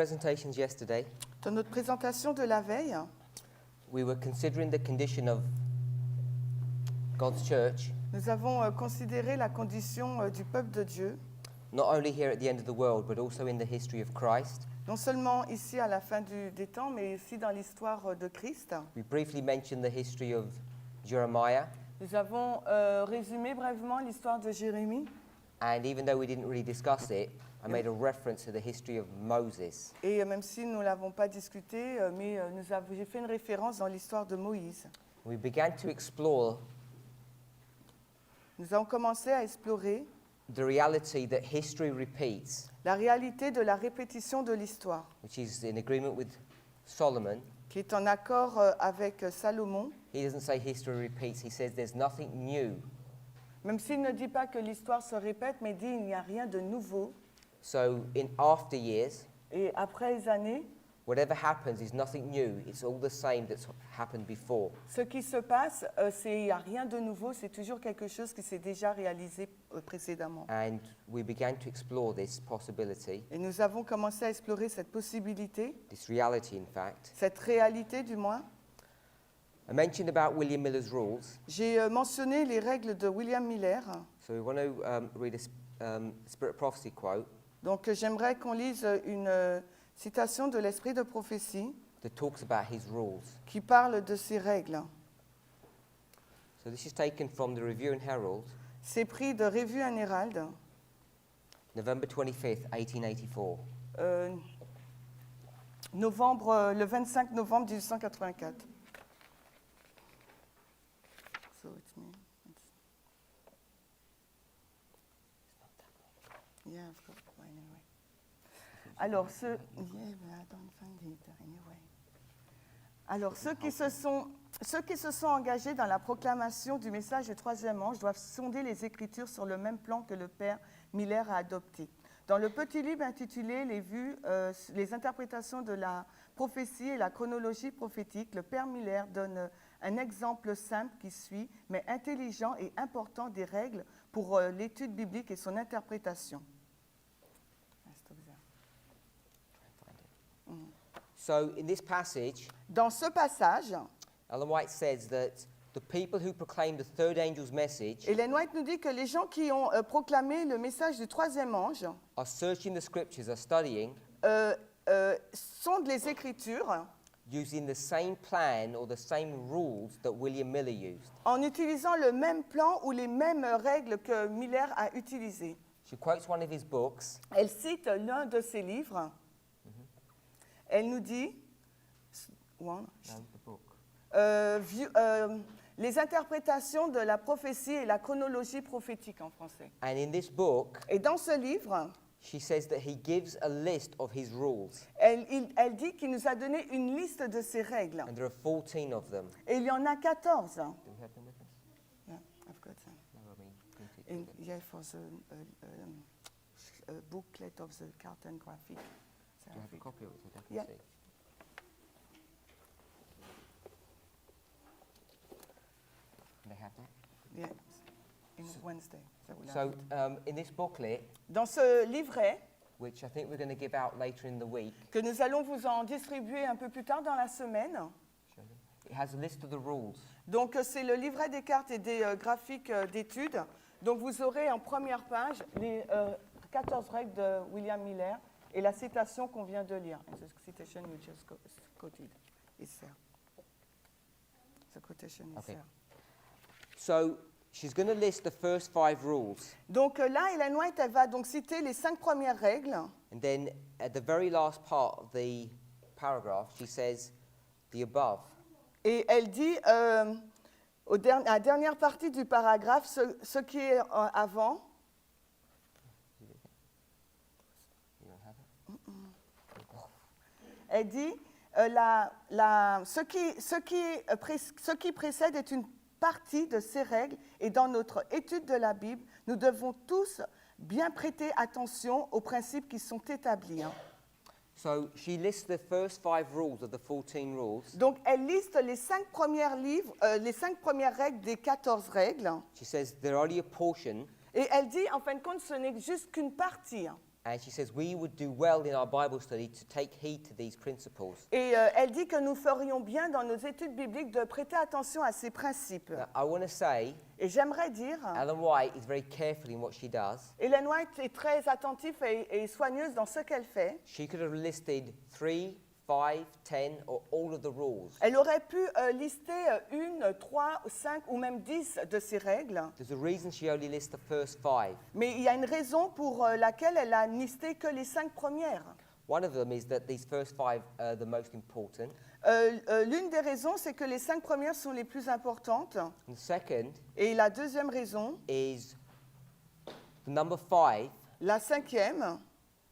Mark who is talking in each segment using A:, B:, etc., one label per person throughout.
A: presentations yesterday,
B: Dans notre présentation de la veille,
A: we were considering the condition of God's church,
B: nous avons considéré la condition du peuple de Dieu,
A: not only here at the end of the world, but also in the history of Christ.
B: non seulement ici à la fin des temps, mais aussi dans l'histoire de Christ.
A: We briefly mentioned the history of Jeremiah,
B: Nous avons résumé brièvement l'histoire de Jérémie,
A: and even though we didn't really discuss it, I made a reference to the history of Moses.
B: et même si nous ne l'avons pas discuté, mais j'ai fait une référence dans l'histoire de Moïse.
A: We began to explore
B: Nous avons commencé à explorer
A: the reality that history repeats,
B: la réalité de la répétition de l'histoire,
A: which is in agreement with Solomon.
B: qui est en accord avec Salomon,
A: He doesn't say history repeats, he says there's nothing new.
B: même s'il ne dit pas que l'histoire se répète, mais dit il n'y a rien de nouveau.
A: So in after years,
B: Et après les années,
A: whatever happens is nothing new. It's all the same that's happened before.
B: ce qui se passe, il n'y a rien de nouveau, c'est toujours quelque chose qui s'est déjà réalisé précédemment.
A: And we began to explore this possibility,
B: Et nous avons commencé à explorer cette possibilité,
A: this reality in fact.
B: cette réalité du moins.
A: I mentioned about William Miller's rules.
B: J'ai mentionné les règles de William Miller.
A: So we want to read a Spirit of Prophecy quote
B: Donc j'aimerais qu'on lise une citation de l'Esprit de prophétie
A: that talks about his rules.
B: qui parle de ces règles.
A: So this is taken from the Review and Herald,
B: C'est pris de Revue and Herald,
A: November 25th, 1884.
B: le 25 novembre 1884. So it's me. Yeah, I've got mine anyway. Alors, ceux qui se sont engagés dans la proclamation du message du troisième ange doivent sonder les Écritures sur le même plan que le père Miller a adopté. Dans le petit livre intitulé les interprétations de la prophétie et la chronologie prophétique, le père Miller donne un exemple simple qui suit, mais intelligent et important des règles pour l'étude biblique et son interprétation.
A: So in this passage,
B: Dans ce passage,
A: Ellen White says that the people who proclaim the third angel's message
B: Ellen White nous dit que les gens qui ont proclamé le message du troisième ange
A: are searching the scriptures, are studying,
B: sondent les Écritures
A: using the same plan or the same rules that William Miller used.
B: en utilisant le même plan ou les mêmes règles que Miller a utilisées.
A: She quotes one of his books,
B: Elle cite l'un de ses livres. Elle nous dit les interprétations de la prophétie et la chronologie prophétique en français.
A: and in this book,
B: Et dans ce livre,
A: she says that he gives a list of his rules,
B: elle dit qu'il nous a donné une liste de ses règles.
A: and there are 14 of them.
B: Et il y en a 14.
A: Do we have them with us?
B: Yeah, I've got them.
A: No, I mean, printed.
B: Yeah, for the booklet of the carton graphic.
A: Do you have a copy of it so I can
B: Yeah.
A: see? They have that?
B: Yeah, in Wednesday. So we'll have
A: So
B: it.
A: in this booklet,
B: Dans ce livret,
A: which I think we're going to give out later in the week,
B: que nous allons vous en distribuer un peu plus tard dans la semaine,
A: it has a list of the rules.
B: donc c'est le livret des cartes et des graphiques d'études. Donc vous aurez en première page les 14 règles de William Miller et la citation qu'on vient de lire. The citation you just quoted is there. The quotation is
A: Okay.
B: there.
A: So she's going to list the first 5 rules,
B: Donc là, Ellen White, elle va donc citer les 5 premières règles.
A: and then at the very last part of the paragraph, she says the above.
B: Et elle dit, à la dernière partie du paragraphe, ce qui est avant. Elle dit, ce qui précède est une partie de ces règles, et dans notre étude de la Bible, nous devons tous bien prêter attention aux principes qui sont établis.
A: So she lists the first 5 rules of the 14 rules.
B: Donc, elle liste les 5 premières règles des 14 règles.
A: She says they're only a portion,
B: Et elle dit, en fin de compte, ce n'est juste qu'une partie.
A: And she says we would do well in our Bible study to take heed to these principles.
B: Et elle dit que nous ferions bien dans nos études bibliques de prêter attention à ces principes.
A: Now, I want to say,
B: Et j'aimerais dire,
A: Ellen White is very careful in what she does.
B: Ellen White est très attentive et soigneuse dans ce qu'elle fait.
A: She could have listed 3, 5, 10, or all of the rules.
B: Elle aurait pu lister 1, 3, 5 ou même 10 de ces règles.
A: There's a reason she only lists the first 5.
B: Mais il y a une raison pour laquelle elle a listé que les 5 premières.
A: One of them is that these first 5 are the most important.
B: L'une des raisons, c'est que les 5 premières sont les plus importantes.
A: And the second
B: Et la deuxième raison,
A: is the number 5
B: la cinquième,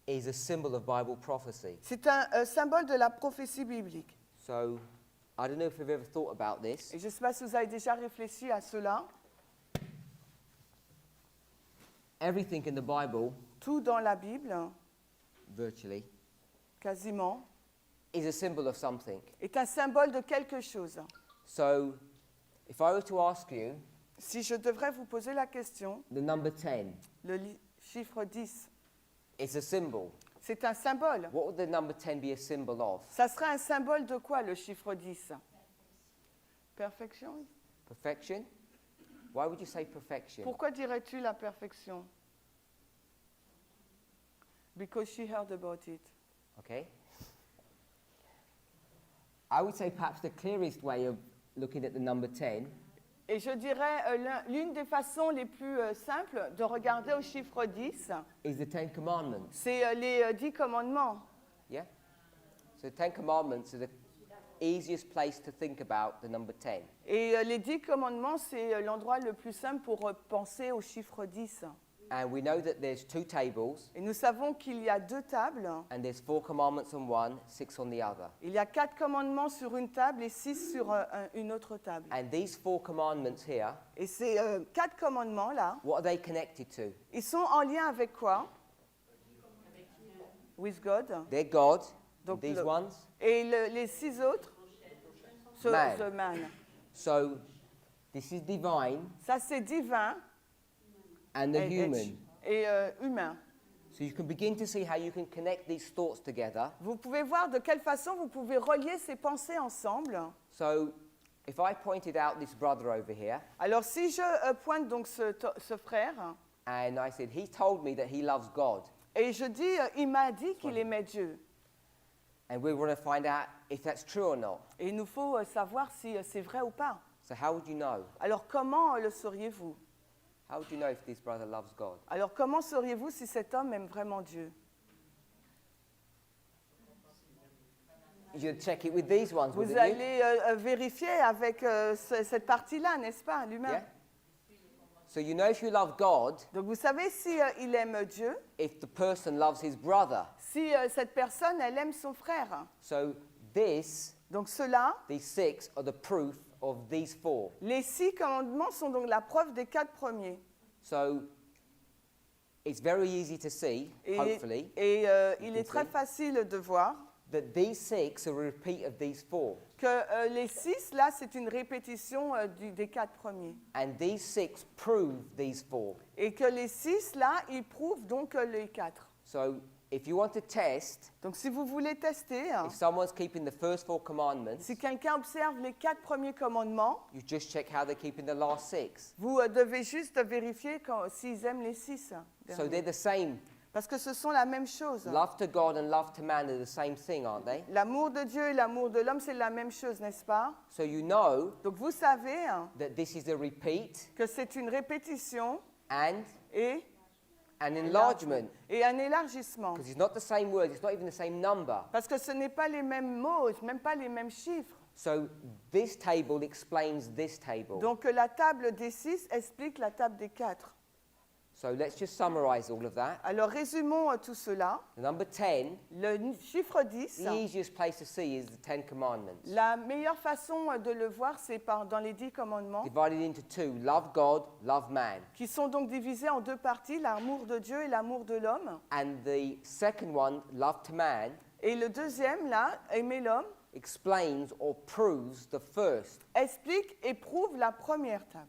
A: is a symbol of Bible prophecy.
B: c'est un symbole de la prophétie biblique.
A: So, I don't know if you've ever thought about this,
B: Et je ne sais pas si vous avez déjà réfléchi à cela.
A: everything in the Bible,
B: Tout dans la Bible,
A: virtually,
B: quasiment,
A: is a symbol of something.
B: est un symbole de quelque chose.
A: So, if I were to ask you,
B: Si je devrais vous poser la question,
A: the number 10
B: le chiffre 10,
A: is a symbol.
B: c'est un symbole.
A: What would the number 10 be a symbol of?
B: Ça serait un symbole de quoi, le chiffre 10? Perfection.
A: Perfection? Why would you say perfection?
B: Pourquoi dirais-tu la perfection? Because she heard about it.
A: Okay. I would say perhaps the clearest way of looking at the number 10
B: Et je dirais, l'une des façons les plus simples de regarder au chiffre 10,
A: is the 10 Commandments.
B: c'est les 10 commandements.
A: Yeah? So 10 Commandments are the easiest place to think about the number 10.
B: Et les 10 commandements, c'est l'endroit le plus simple pour penser au chiffre 10.
A: And we know that there's 2 tables,
B: Et nous savons qu'il y a 2 tables.
A: and there's 4 commandments on one, 6 on the other.
B: Il y a 4 commandements sur une table et 6 sur une autre table.
A: And these 4 commandments here,
B: Et ces 4 commandements-là,
A: what are they connected to?
B: ils sont en lien avec quoi? With God.
A: They're God,
B: Donc
A: these
B: le-
A: ones.
B: Et les 6 autres?
A: Man.
B: The man.
A: So this is divine
B: Ça, c'est divin
A: and the human.
B: et humain.
A: So you can begin to see how you can connect these thoughts together.
B: Vous pouvez voir de quelle façon vous pouvez relier ces pensées ensemble.
A: So if I pointed out this brother over here,
B: Alors, si je pointe donc ce frère,
A: and I said, he told me that he loves God,
B: et je dis, il m'a dit qu'il aimait Dieu.
A: and we want to find out if that's true or not.
B: Et il nous faut savoir si c'est vrai ou pas.
A: So how would you know?
B: Alors, comment le sauriez-vous?
A: How would you know if this brother loves God?
B: Alors, comment sauriez-vous si cet homme aime vraiment Dieu?
A: You'd check it with these ones,
B: Vous
A: wouldn't you?
B: allez vérifier avec cette partie-là, n'est-ce pas, l'humain?
A: Yeah? So you know if you love God,
B: Donc, vous savez si il aime Dieu,
A: if the person loves his brother.
B: si cette personne, elle aime son frère.
A: So this,
B: Donc, cela,
A: these 6 are the proof of these 4.
B: les 6 commandements sont donc la preuve des 4 premiers.
A: So it's very easy to see, hopefully,
B: Et il
A: can
B: est très
A: see.
B: facile de voir
A: that these 6 are a repeat of these 4.
B: que les 6, là, c'est une répétition des 4 premiers.
A: And these 6 prove these 4.
B: Et que les 6, là, ils prouvent donc les 4.
A: So if you want to test
B: Donc, si vous voulez tester,
A: if someone's keeping the first 4 commandments,
B: si quelqu'un observe les 4 premiers commandements,
A: you just check how they're keeping the last 6.
B: vous devez juste vérifier s'ils aiment les 6.
A: So they're the same.
B: Parce que ce sont la même chose.
A: Love to God and love to man are the same thing, aren't they?
B: L'amour de Dieu et l'amour de l'homme, c'est la même chose, n'est-ce pas?
A: So you know
B: Donc, vous savez
A: that this is a repeat
B: que c'est une répétition
A: and
B: et
A: an enlargement.
B: et un élargissement.
A: Because it's not the same words, it's not even the same number.
B: Parce que ce n'est pas les mêmes mots, même pas les mêmes chiffres.
A: So this table explains this table.
B: Donc la table des 6 explique la table des 4.
A: So let's just summarize all of that.
B: Alors résumons tout cela.
A: The number 10,
B: Le chiffre 10,
A: the easiest place to see is the 10 commandments.
B: la meilleure façon de le voir, c'est dans les 10 commandements,
A: Divided into 2, love God, love man.
B: qui sont donc divisés en 2 parties, l'amour de Dieu et l'amour de l'homme.
A: And the second one, love to man,
B: Et le deuxième, là, aimer l'homme,
A: explains or proves the first.
B: explique et prouve la première table.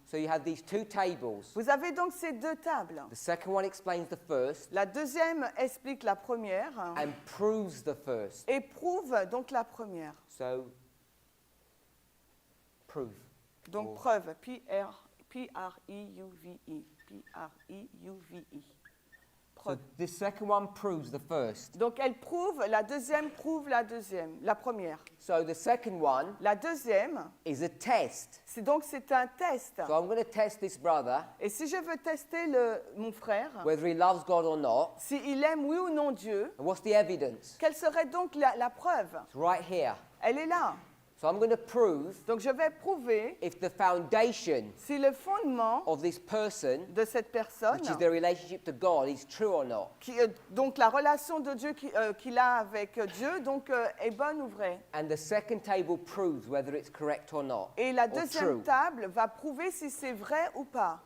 A: So you have these two tables.
B: Vous avez donc ces deux tables.
A: The second one explains the first
B: La deuxième explique la première
A: and proves the first.
B: et prouve donc la première.
A: So, prove.
B: Donc
A: Or-
B: preuve, P-R-I-U-V-E. P-R-I-U-V-E.
A: So
B: Preuve.
A: the second one proves the first.
B: Donc elle prouve, la deuxième prouve la deuxième, la première.
A: So the second one
B: La deuxième,
A: is a test.
B: c'est un test.
A: So I'm going to test this brother,
B: Et si je veux tester mon frère,
A: whether he loves God or not.
B: s'il aime oui ou non Dieu,
A: And what's the evidence?
B: quelle serait donc la preuve?
A: It's right here.
B: Elle est là.
A: So I'm going to prove
B: Donc je vais prouver
A: if the foundation
B: si le fondement
A: of this person,
B: de cette personne,
A: which is their relationship to God, is true or not.
B: donc la relation de Dieu qu'il a avec Dieu, donc est bonne ou vraie.
A: And the second table proves whether it's correct or not.
B: Et la
A: or
B: deuxième
A: true.
B: table va prouver si c'est vrai ou pas.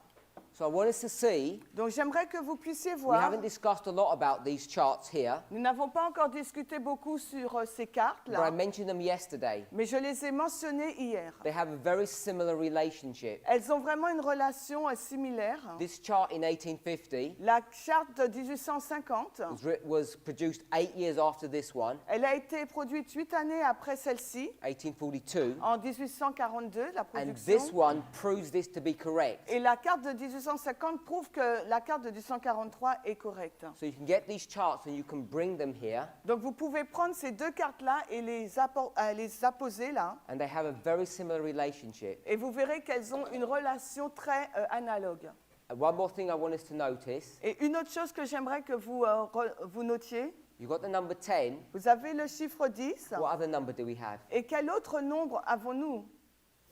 A: So I want us to see,
B: Donc j'aimerais que vous puissiez
A: we
B: voir.
A: haven't discussed a lot about these charts here,
B: Nous n'avons pas encore discuté beaucoup sur ces
A: but I
B: cartes-là,
A: mentioned them yesterday.
B: mais je les ai mentionnées hier.
A: They have a very similar relationship.
B: Elles ont vraiment une relation similaire.
A: This chart in 1850
B: La charte de 1850,
A: was produced 8 years after this one,
B: elle a été produite 8 années après celle-ci,
A: 1842,
B: en 1842, la
A: and this
B: production.
A: one proves this to be correct.
B: Et la carte de 1850 prouve que la carte de 1843 est correcte.
A: So you can get these charts and you can bring them here,
B: Donc vous pouvez prendre ces deux cartes-là et les apposer là,
A: and they have a very similar relationship.
B: et vous verrez qu'elles ont une relation très analogue.
A: And one more thing I want us to notice,
B: Et une autre chose que j'aimerais que vous notiez,
A: you've got the number 10.
B: vous avez le chiffre 10,
A: What other number do we have?
B: et quel autre nombre avons-nous?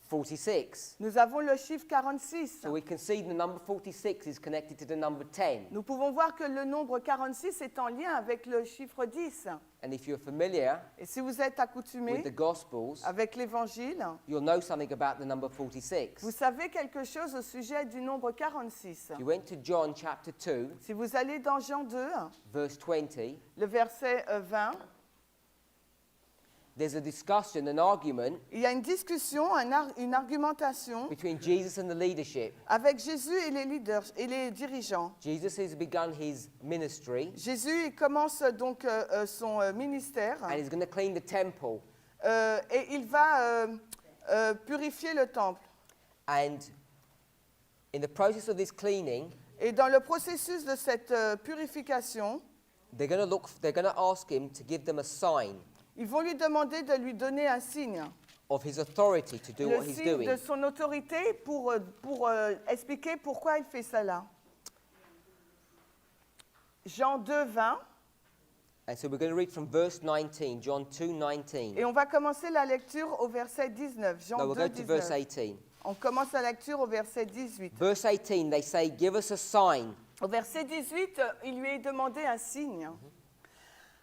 A: 46.
B: Nous avons le chiffre 46.
A: So we can see the number 46 is connected to the number 10.
B: Nous pouvons voir que le nombre 46 est en lien avec le chiffre 10.
A: And if you're familiar
B: Et si vous êtes
A: with
B: accoutumé
A: the Gospels,
B: avec l'Évangile,
A: you'll know something about the number 46.
B: vous savez quelque chose au sujet du nombre 46.
A: If you went to John chapter 2,
B: Si vous allez dans Jean 2,
A: verse 20,
B: le verset 20,
A: there's a discussion, an argument
B: il y a une discussion, une argumentation
A: between Jesus and the leadership.
B: avec Jésus et les leaders et les dirigeants.
A: Jesus has begun his ministry
B: Jésus il commence donc son ministère
A: and he's going to clean the temple.
B: et il va purifier le temple.
A: And in the process of this cleaning,
B: Et dans le processus de cette purification,
A: they're going to ask him to give them a sign
B: ils vont lui demander de lui donner un signe,
A: of his authority to do
B: le
A: what he's
B: signe
A: doing.
B: de son autorité pour expliquer pourquoi il fait cela. Jean 2, 20,
A: And so we're going to read from verse 19, John 2:19.
B: et on va commencer la lecture au verset 19. Jean
A: No, we'll
B: 2,
A: go to verse
B: 19.
A: 18.
B: On commence la lecture au verset 18.
A: Verse 18, they say, give us a sign.
B: Au verset 18, il lui est demandé un signe.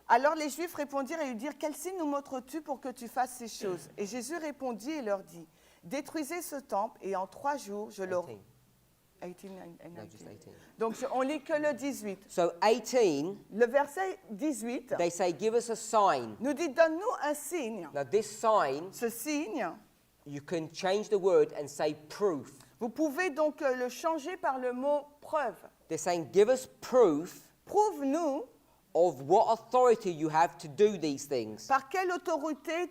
B: Alors les Juifs répondirent et lui dirent, quel signe nous montres-tu pour que tu fasses ces choses? Et Jésus répondit et leur dit, détruisez ce temple et en 3 jours je le...
A: 18.
B: 18 and
A: No,
B: 19.
A: just 18.
B: Donc on lit que le 18.
A: So 18,
B: Le verset 18
A: they say, give us a sign.
B: nous dit, donne-nous un signe.
A: Now this sign,
B: Ce signe,
A: you can change the word and say proof.
B: vous pouvez donc le changer par le mot preuve.
A: They're saying, give us proof
B: Prouve-nous
A: of what authority you have to do these things.
B: par quelle autorité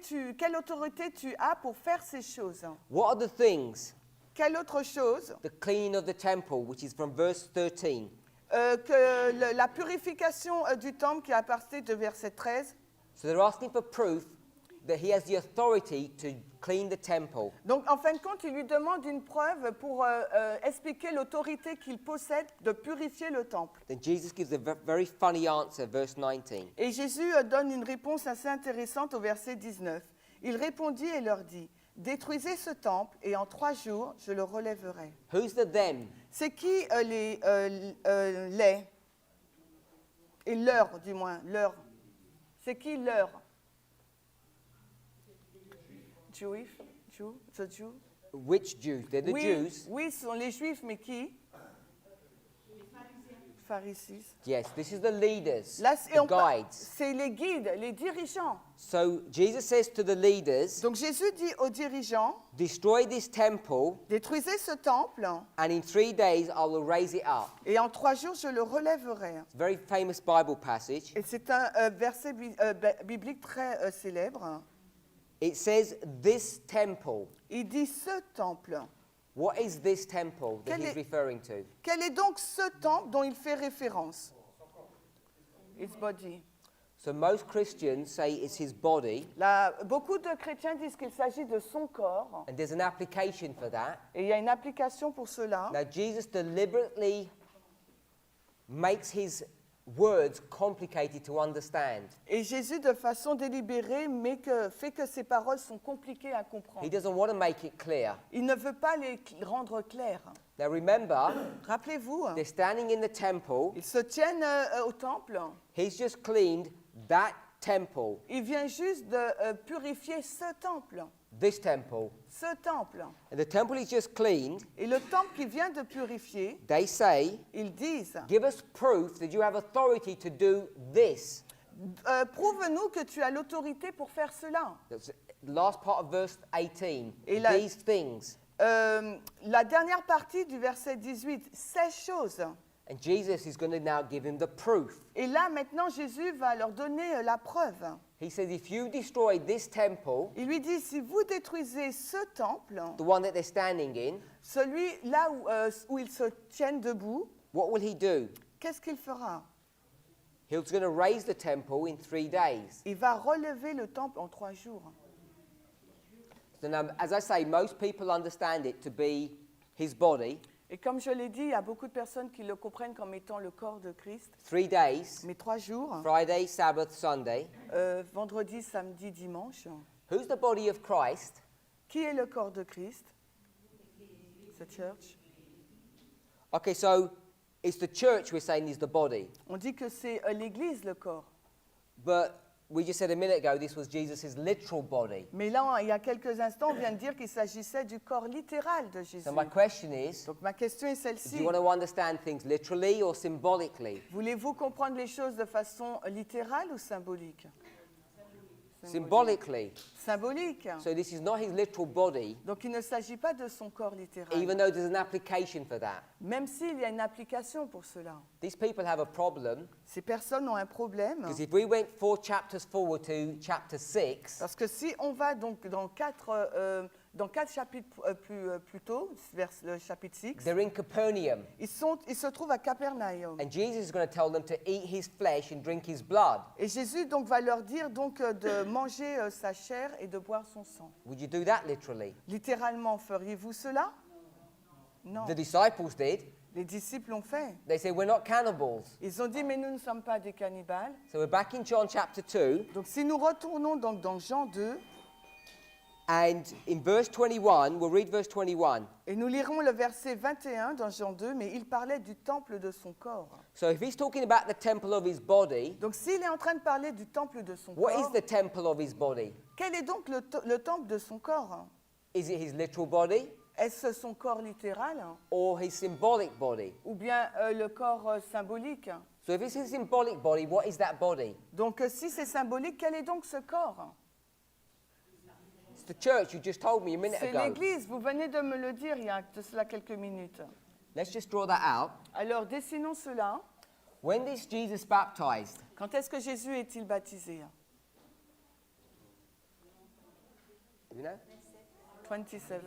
B: tu as pour faire ces choses.
A: What are the things?
B: Quelle autre chose
A: The cleaning of the temple, which is from verse 13.
B: que la purification du temple qui est à partir de verset 13.
A: So they're asking for proof that he has the authority to clean the temple.
B: Donc en fin de compte, il lui demande une preuve pour expliquer l'autorité qu'il possède de purifier le temple.
A: Then Jesus gives a very funny answer, verse 19.
B: Et Jésus donne une réponse assez intéressante au verset 19. Il répondit et leur dit, détruisez ce temple et en 3 jours je le relèverai.
A: Who's the them?
B: C'est qui les et leur du moins, leur. C'est qui leur? Juif, Jew, the Jew.
A: Which Jews? They're the
B: Oui,
A: Jews.
B: oui, ce sont les Juifs, mais qui? Pharisees.
A: Yes, this is the leaders,
B: Là,
A: the guides.
B: c'est les guides, les dirigeants.
A: So Jesus says to the leaders,
B: Donc Jésus dit aux dirigeants,
A: destroy this temple,
B: détruisez ce temple
A: and in 3 days I will raise it up.
B: et en 3 jours je le relèverai.
A: It's a very famous Bible passage.
B: Et c'est un verset biblique très célèbre.
A: It says, this temple.
B: Il dit ce temple.
A: What is this temple that
B: Quel
A: he's
B: est-
A: referring to?
B: Quel est donc ce temple dont il fait référence? His body.
A: So most Christians say it's his body,
B: Là, beaucoup de chrétiens disent qu'il s'agit de son corps.
A: and there's an application for that.
B: Et il y a une application pour cela.
A: Now, Jesus deliberately makes his words complicated to understand.
B: Et Jésus, de façon délibérée, fait que ses paroles sont compliquées à
A: He
B: comprendre.
A: doesn't want to make it clear.
B: Il ne veut pas les rendre claires.
A: Now, remember,
B: Rappelez-vous,
A: they're standing in the temple.
B: ils se tiennent au temple.
A: He's just cleaned that temple,
B: Il vient juste de purifier ce temple.
A: this temple.
B: Ce temple.
A: And the temple he's just cleaned,
B: Et le temple qu'il vient de purifier,
A: they say,
B: ils disent,
A: give us proof that you have authority to do this.
B: prouve-nous que tu as l'autorité pour faire cela.
A: That's the last part of verse 18.
B: Et la-
A: These things.
B: La dernière partie du verset 18, ces choses.
A: And Jesus is going to now give him the proof.
B: Et là, maintenant, Jésus va leur donner la preuve.
A: He says, if you destroy this temple,
B: Il lui dit, si vous détruisez ce temple,
A: the one that they're standing in,
B: celui là où ils se tiennent debout,
A: what will he do?
B: qu'est-ce qu'il fera?
A: He's going to raise the temple in 3 days.
B: Il va relever le temple en 3 jours.
A: So now, as I say, most people understand it to be his body.
B: Et comme je l'ai dit, il y a beaucoup de personnes qui le comprennent comme étant le corps de Christ.
A: 3 days,
B: Mais 3 jours,
A: Friday, Sabbath, Sunday.
B: vendredi, samedi, dimanche.
A: Who's the body of Christ?
B: Qui est le corps de Christ? The church.
A: Okay, so it's the church we're saying is the body.
B: On dit que c'est l'Église le corps.
A: But we just said a minute ago this was Jesus' literal body.
B: Mais là, il y a quelques instants, on vient de dire qu'il s'agissait du corps littéral de Jésus.
A: So my question is,
B: Donc ma question est
A: do
B: celle-ci.
A: you want to understand things literally or symbolically?
B: Voulez-vous comprendre les choses de façon littérale ou symbolique?
A: Symbolically.
B: Symbolique.
A: So this is not his literal body,
B: Donc il ne s'agit pas de son corps littéral.
A: even though there's an application for that.
B: Même s'il y a une application pour cela.
A: These people have a problem
B: Ces personnes ont un problème.
A: because if we went 4 chapters forward to chapter 6,
B: Parce que si on va donc dans quatre chapitres plus tôt, vers le chapitre 6,
A: they're in Capernaum.
B: ils se trouvent à Capernaum.
A: And Jesus is going to tell them to eat his flesh and drink his blood.
B: Et Jésus donc va leur dire donc de manger sa chair et de boire son sang.
A: Would you do that literally?
B: Littéralement, feriez-vous cela? Non.
A: The disciples did.
B: Les disciples l'ont fait.
A: They said, we're not cannibals.
B: Ils ont dit, mais nous ne sommes pas des cannibales.
A: So we're back in John chapter 2.
B: Donc si nous retournons donc dans Jean 2,
A: And in verse 21, we'll read verse 21.
B: et nous lirons le verset 21 dans Jean 2, mais il parlait du temple de son corps.
A: So if he's talking about the temple of his body,
B: Donc s'il est en train de parler du temple de son
A: what is
B: corps,
A: the temple of his body?
B: quel est donc le temple de son corps?
A: Is it his literal body
B: Est-ce son corps littéral
A: or his symbolic body?
B: ou bien le corps symbolique?
A: So if it's his symbolic body, what is that body?
B: Donc si c'est symbolique, quel est donc ce corps?
A: It's the church you just told me a minute
B: C'est
A: ago.
B: l'Église, vous venez de me le dire il y a de cela quelques minutes.
A: Let's just draw that out.
B: Alors dessinons cela.
A: When is Jesus baptized?
B: Quand est-ce que Jésus est-il baptisé?
A: You know?
B: 27.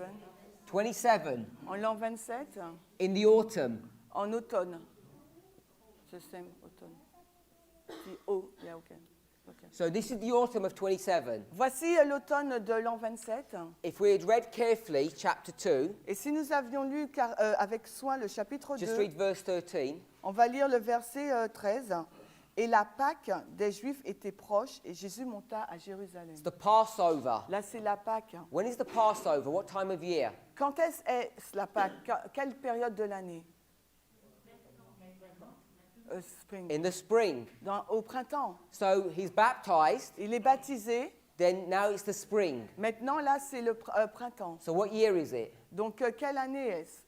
A: 27
B: En l'an 27,
A: in the autumn.
B: en automne. The same automne. Yeah, okay. Okay.
A: So this is the autumn of 27.
B: Voici l'automne de l'an 27.
A: If we had read carefully chapter 2,
B: Et si nous avions lu avec soin le chapitre
A: just
B: 2,
A: read verse 13.
B: on va lire le verset 13. Et la Pâque des Juifs était proche et Jésus monta à Jérusalem.
A: It's the Passover.
B: Là, c'est la Pâque.
A: When is the Passover? What time of year?
B: Quand est-ce la Pâque? Quelle période de l'année? Spring.
A: In the spring.
B: Au printemps.
A: So he's baptized,
B: Il est baptisé.
A: then now it's the spring.
B: Maintenant, là, c'est le printemps.
A: So what year is it?
B: Donc, quelle année est-ce?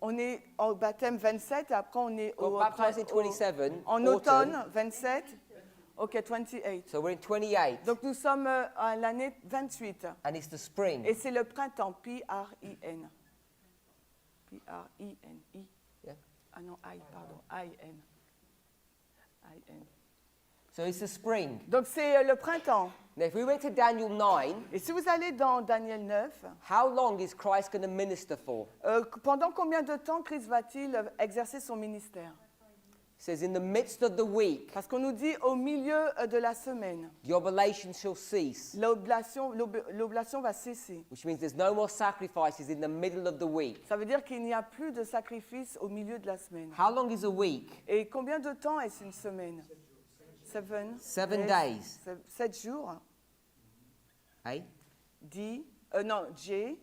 B: on est au baptême 27 et après on est
A: Got baptized in 27.
B: en
A: autumn.
B: automne 27. Ok, 28.
A: So we're in 28.
B: Donc nous sommes à l'année 28.
A: And it's the spring.
B: Et c'est le printemps, P-R-I-N. P-R-I-N-I.
A: Yeah.
B: Ah non, I, pardon, I-N. I-N.
A: So it's the spring.
B: Donc c'est le printemps.
A: Now, if we went to Daniel 9,
B: Et si vous allez dans Daniel 9,
A: how long is Christ going to minister for?
B: pendant combien de temps Christ va-t-il exercer son ministère?
A: It says, in the midst of the week,
B: Parce qu'on nous dit au milieu de la semaine,
A: the oblation shall cease,
B: l'oblation va cesser.
A: which means there's no more sacrifices in the middle of the week.
B: Ça veut dire qu'il n'y a plus de sacrifice au milieu de la semaine.
A: How long is a week?
B: Et combien de temps est-ce une semaine?
A: 7 days.
B: 7 jours.
A: Eh?
B: D, non, J,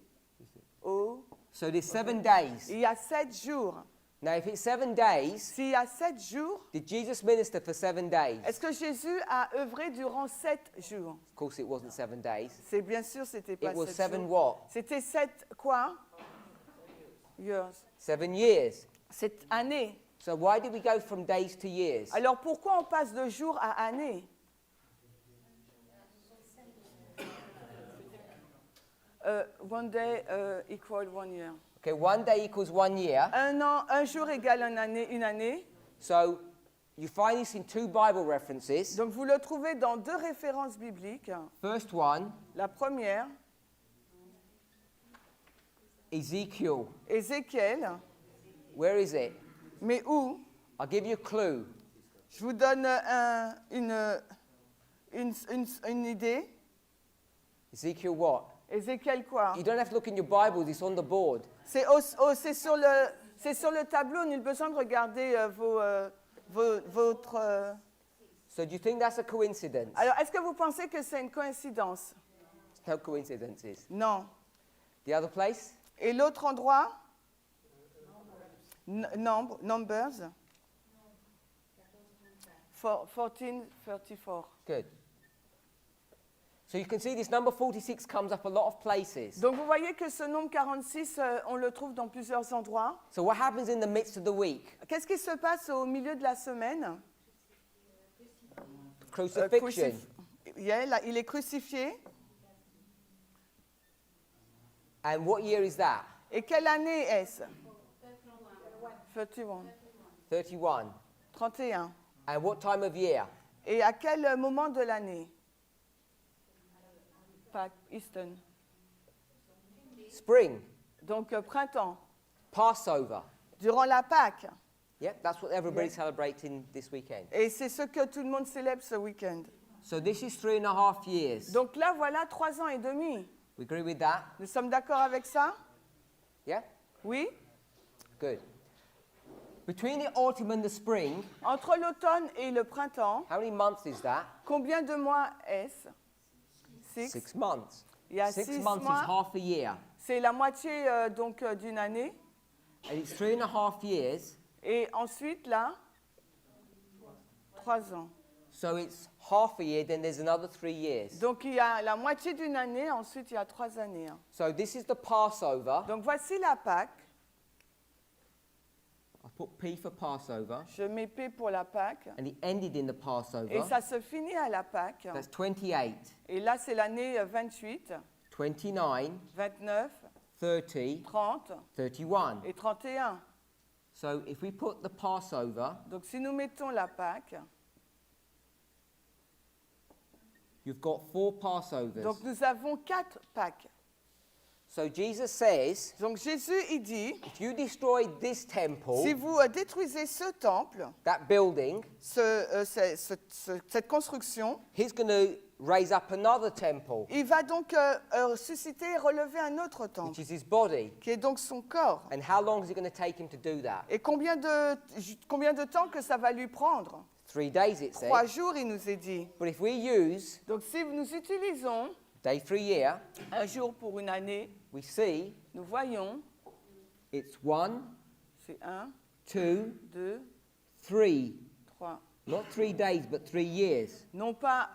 B: O.
A: So there's 7 days.
B: Il y a 7 jours.
A: Now, if it's 7 days,
B: S'il y a 7 jours,
A: did Jesus minister for 7 days?
B: est-ce que Jésus a œuvré durant 7 jours?
A: Of course, it wasn't 7 days.
B: C'est bien sûr, c'était pas
A: It was
B: 7
A: 7
B: jours.
A: what?
B: C'était 7 quoi? Years.
A: 7 years.
B: Cette année.
A: So why did we go from days to years?
B: Alors pourquoi on passe de jour à année? One day equal 1 year.
A: Okay, 1 day equals 1 year.
B: Un jour égale une année.
A: So you find this in 2 Bible references.
B: Donc vous le trouvez dans 2 références bibliques.
A: First one,
B: La première,
A: Ezekiel.
B: Ézéchiel.
A: Where is it?
B: Mais où?
A: I'll give you a clue.
B: Je vous donne une idée.
A: Ezekiel what?
B: Ézéchiel quoi?
A: You don't have to look in your Bibles, it's on the board.
B: C'est sur le tableau, nul besoin de regarder votre...
A: So do you think that's a coincidence?
B: Alors, est-ce que vous pensez que c'est une coïncidence?
A: There's no coincidences.
B: Non.
A: The other place?
B: Et l'autre endroit? Numbers. 1434.
A: Good. So you can see this number 46 comes up a lot of places.
B: Donc vous voyez que ce nombre 46, on le trouve dans plusieurs endroits.
A: So what happens in the midst of the week?
B: Qu'est-ce qui se passe au milieu de la semaine?
A: Crucifixion.
B: Il est crucifié.
A: And what year is that?
B: Et quelle année est-ce? 31.
A: 31.
B: 31.
A: And what time of year?
B: Et à quel moment de l'année? Eastern.
A: Spring.
B: Donc printemps.
A: Passover.
B: Durant la Pâque.
A: Yep, that's what everybody's celebrating this weekend.
B: Et c'est ce que tout le monde célèbre ce week-end.
A: So this is 3.5 years.
B: Donc là, voilà 3 ans et demi.
A: We agree with that?
B: Nous sommes d'accord avec ça?
A: Yeah?
B: Oui?
A: Good. Between the autumn and the spring,
B: Entre l'automne et le printemps,
A: how many months is that?
B: combien de mois est-ce?
A: 6 months.
B: Il y a
A: 6
B: 6
A: months
B: mois.
A: is half a year.
B: C'est la moitié donc d'une année.
A: And it's 3.5 years.
B: Et ensuite, là, 3 ans.
A: So it's half a year, then there's another 3 years.
B: Donc il y a la moitié d'une année, ensuite il y a 3 années.
A: So this is the Passover.
B: Donc voici la Pâque.
A: I put P for Passover.
B: Je mets P pour la Pâque.
A: And it ended in the
B: Et
A: Passover.
B: ça se finit à la Pâque.
A: That's 28,
B: Et là, c'est l'année 28,
A: 29,
B: 29,
A: 30,
B: 30
A: 31.
B: et 31.
A: So if we put the Passover,
B: Donc si nous mettons la Pâque,
A: you've got 4 Passovers.
B: donc nous avons 4 Pâques.
A: So Jesus says,
B: Donc Jésus, il dit,
A: if you destroy this temple,
B: si vous détruisez ce temple,
A: that building,
B: cette construction,
A: he's going to raise up another temple,
B: il va donc susciter et relever un autre
A: which
B: temple,
A: is his body.
B: qui est donc son corps.
A: And how long is it going to take him to do that?
B: Et combien de temps que ça va lui prendre?
A: 3 days, it
B: 3
A: says.
B: jours, il nous est dit.
A: But if we use
B: Donc si nous utilisons
A: day for a year,
B: un jour pour une année,
A: we see
B: nous voyons,
A: it's 1,
B: c'est 1,
A: 2,
B: 2,
A: 3,
B: 3,
A: Not 3 days, but 3 years.
B: Non pas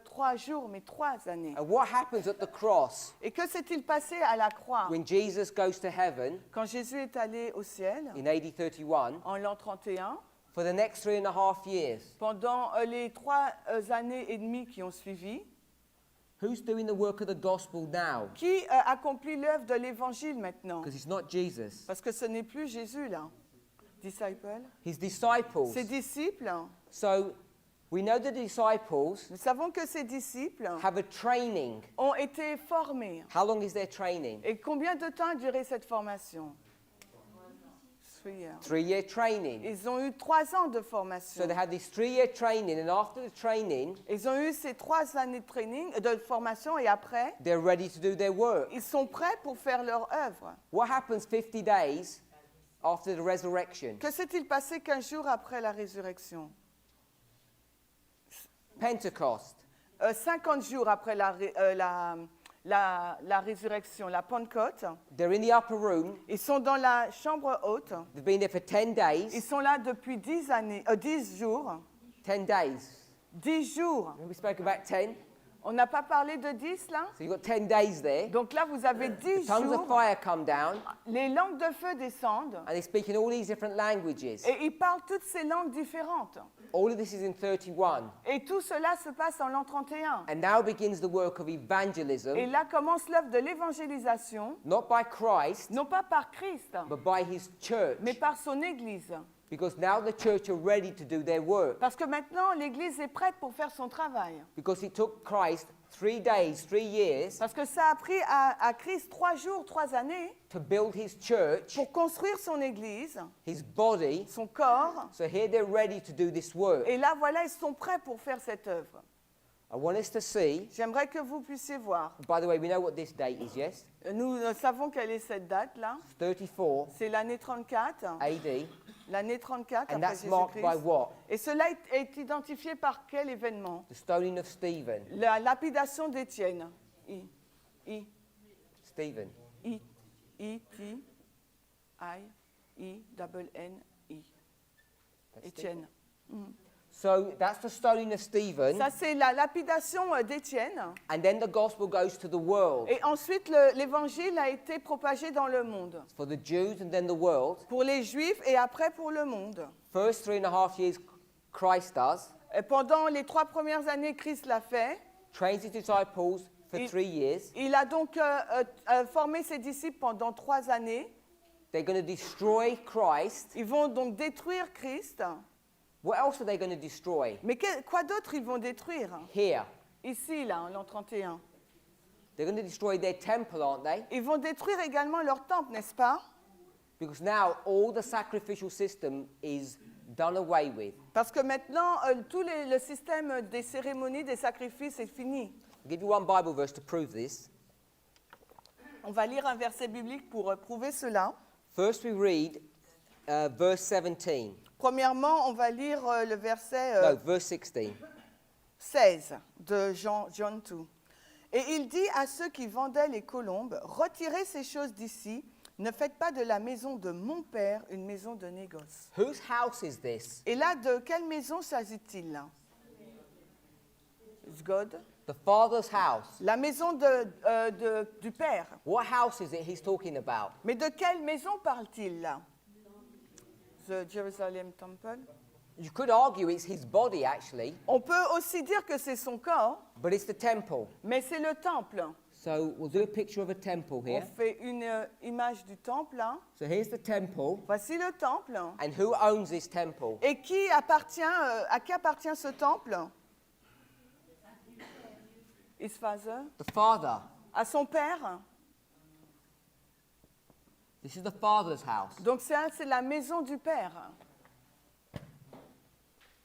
B: 3 jours, mais 3 années.
A: And what happens at the cross
B: Et que s'est-il passé à la croix
A: when Jesus goes to heaven
B: quand Jésus est allé au ciel
A: in AD 31
B: en l'an 31?
A: for the next 3.5 years?
B: Pendant les 3 années et demie qui ont suivi,
A: Who's doing the work of the gospel now?
B: qui accomplit l'œuvre de l'évangile maintenant?
A: Because it's not Jesus.
B: Parce que ce n'est plus Jésus là. Disciples.
A: His disciples.
B: Ses disciples.
A: So we know the disciples
B: Nous savons que ces disciples
A: have a training.
B: ont été formés.
A: How long is their training?
B: Et combien de temps a duré cette formation? 3 years.
A: 3-year training.
B: Ils ont eu 3 ans de
A: So
B: formation.
A: they had this 3-year training, and after the training,
B: Ils ont eu ces 3 années de training, de formation, et après,
A: they're ready to do their work.
B: ils sont prêts pour faire leur œuvre.
A: What happens 50 days after the resurrection?
B: Que s'est-il passé 15 jours après la résurrection?
A: Pentecost.
B: 50 jours après la résurrection, la Pentecôte.
A: They're in the upper room.
B: Ils sont dans la chambre haute.
A: They've been there for 10
B: Ils
A: days.
B: sont là depuis 10 jours.
A: 10 days.
B: 10 jours.
A: Remember we spoke about 10?
B: On n'a pas parlé de 10 là?
A: So you've got 10 days there.
B: Donc là, vous avez 10
A: Tongues of
B: jours.
A: fire come down,
B: Les langues de feu descendent.
A: and they speak in all these different languages.
B: Et ils parlent toutes ces langues différentes.
A: All of this is in 31.
B: Et tout cela se passe en l'an 31.
A: And now begins the work of evangelism,
B: Et là commence l'œuvre de l'évangélisation,
A: not by Christ,
B: non pas par Christ,
A: but by his church.
B: mais par son Église.
A: Because now the church are ready to do their work.
B: Parce que maintenant, l'Église est prête pour faire son travail.
A: Because it took Christ 3 days, 3 years
B: Parce que ça a pris à Christ 3 jours, 3 années
A: to build his church,
B: pour construire son Église,
A: his body.
B: son corps.
A: So here they're ready to do this work.
B: Et là, voilà, ils sont prêts pour faire cette œuvre.
A: I want us to see,
B: J'aimerais que vous puissiez voir.
A: by the way, we know what this date is, yes?
B: Nous savons quelle est cette date-là.
A: 34
B: C'est l'année 34.
A: AD.
B: L'année 34
A: And
B: après
A: that's marked by
B: Jésus-Christ.
A: what?
B: Et cela est identifié par quel événement?
A: The stoning of Stephen.
B: La lapidation d'Étienne.
A: Stephen.
B: I-T-I-I-N-N-I.
A: That's
B: Étienne.
A: So that's the stoning of Stephen.
B: Ça, c'est la lapidation d'Étienne.
A: And then the gospel goes to the world.
B: Et ensuite, l'évangile a été propagé dans le monde.
A: For the Jews and then the world.
B: Pour les Juifs et après pour le monde.
A: First 3.5 years Christ does.
B: Et pendant les 3 premières années, Christ l'a fait.
A: Trains his disciples for
B: Il-
A: 3 years.
B: Il a donc formé ses disciples pendant 3 années.
A: They're going to destroy Christ.
B: Ils vont donc détruire Christ.
A: What else are they going to destroy?
B: Mais quoi d'autre ils vont détruire?
A: Here.
B: Ici, là, en l'an 31.
A: They're going to destroy their temple, aren't they?
B: Ils vont détruire également leur temple, n'est-ce pas?
A: Because now all the sacrificial system is done away with.
B: Parce que maintenant, le système des cérémonies, des sacrifices est fini.
A: I'll give you one Bible verse to prove this.
B: On va lire un verset biblique pour prouver cela.
A: First we read verse 17.
B: Premièrement, on va lire le verset
A: No, verse 16.
B: 16 de John 2. Et il dit à ceux qui vendaient les colombes, retirez ces choses d'ici, ne faites pas de la maison de mon père une maison de négoce.
A: Whose house is this?
B: Et là, de quelle maison s'agit-il là? It's God.
A: The Father's house.
B: La maison du père.
A: What house is it he's talking about?
B: Mais de quelle maison parle-t-il là? The Jerusalem Temple.
A: You could argue it's his body actually,
B: On peut aussi dire que c'est son corps,
A: but it's the temple.
B: mais c'est le temple.
A: So we'll do a picture of a temple
B: On
A: here.
B: fait une image du temple. Hein.
A: So here's the temple.
B: Voici le temple.
A: And who owns this temple?
B: Et à qui appartient ce temple? His father.
A: The Father.
B: À son père.
A: This is the Father's house.
B: Donc c'est la maison du père.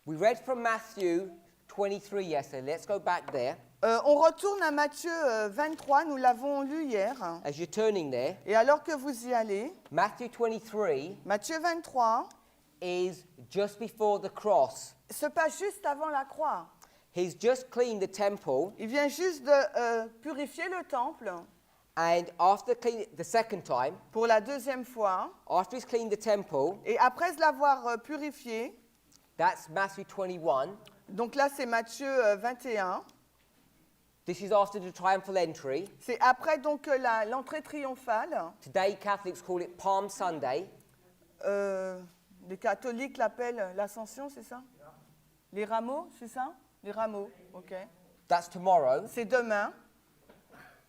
A: We read from Matthew 23 yesterday. Let's go back there.
B: On retourne à Matthieu 23, nous l'avons lu hier.
A: As you're turning there,
B: Et alors que vous y allez,
A: Matthew 23
B: Matthieu 23
A: is just before the cross.
B: se passe juste avant la croix.
A: He's just cleaned the temple,
B: Il vient juste de purifier le temple
A: and after cleaning the second time,
B: pour la deuxième fois.
A: after he's cleaned the temple,
B: Et après l'avoir purifié,
A: That's Matthew 21.
B: Donc là, c'est Matthieu 21.
A: This is after the triumphal entry.
B: C'est après donc l'entrée triomphale.
A: Today, Catholics call it Palm Sunday.
B: Les catholiques l'appellent l'Ascension, c'est ça? Les rameaux, c'est ça? Les rameaux, ok.
A: That's tomorrow.
B: C'est demain.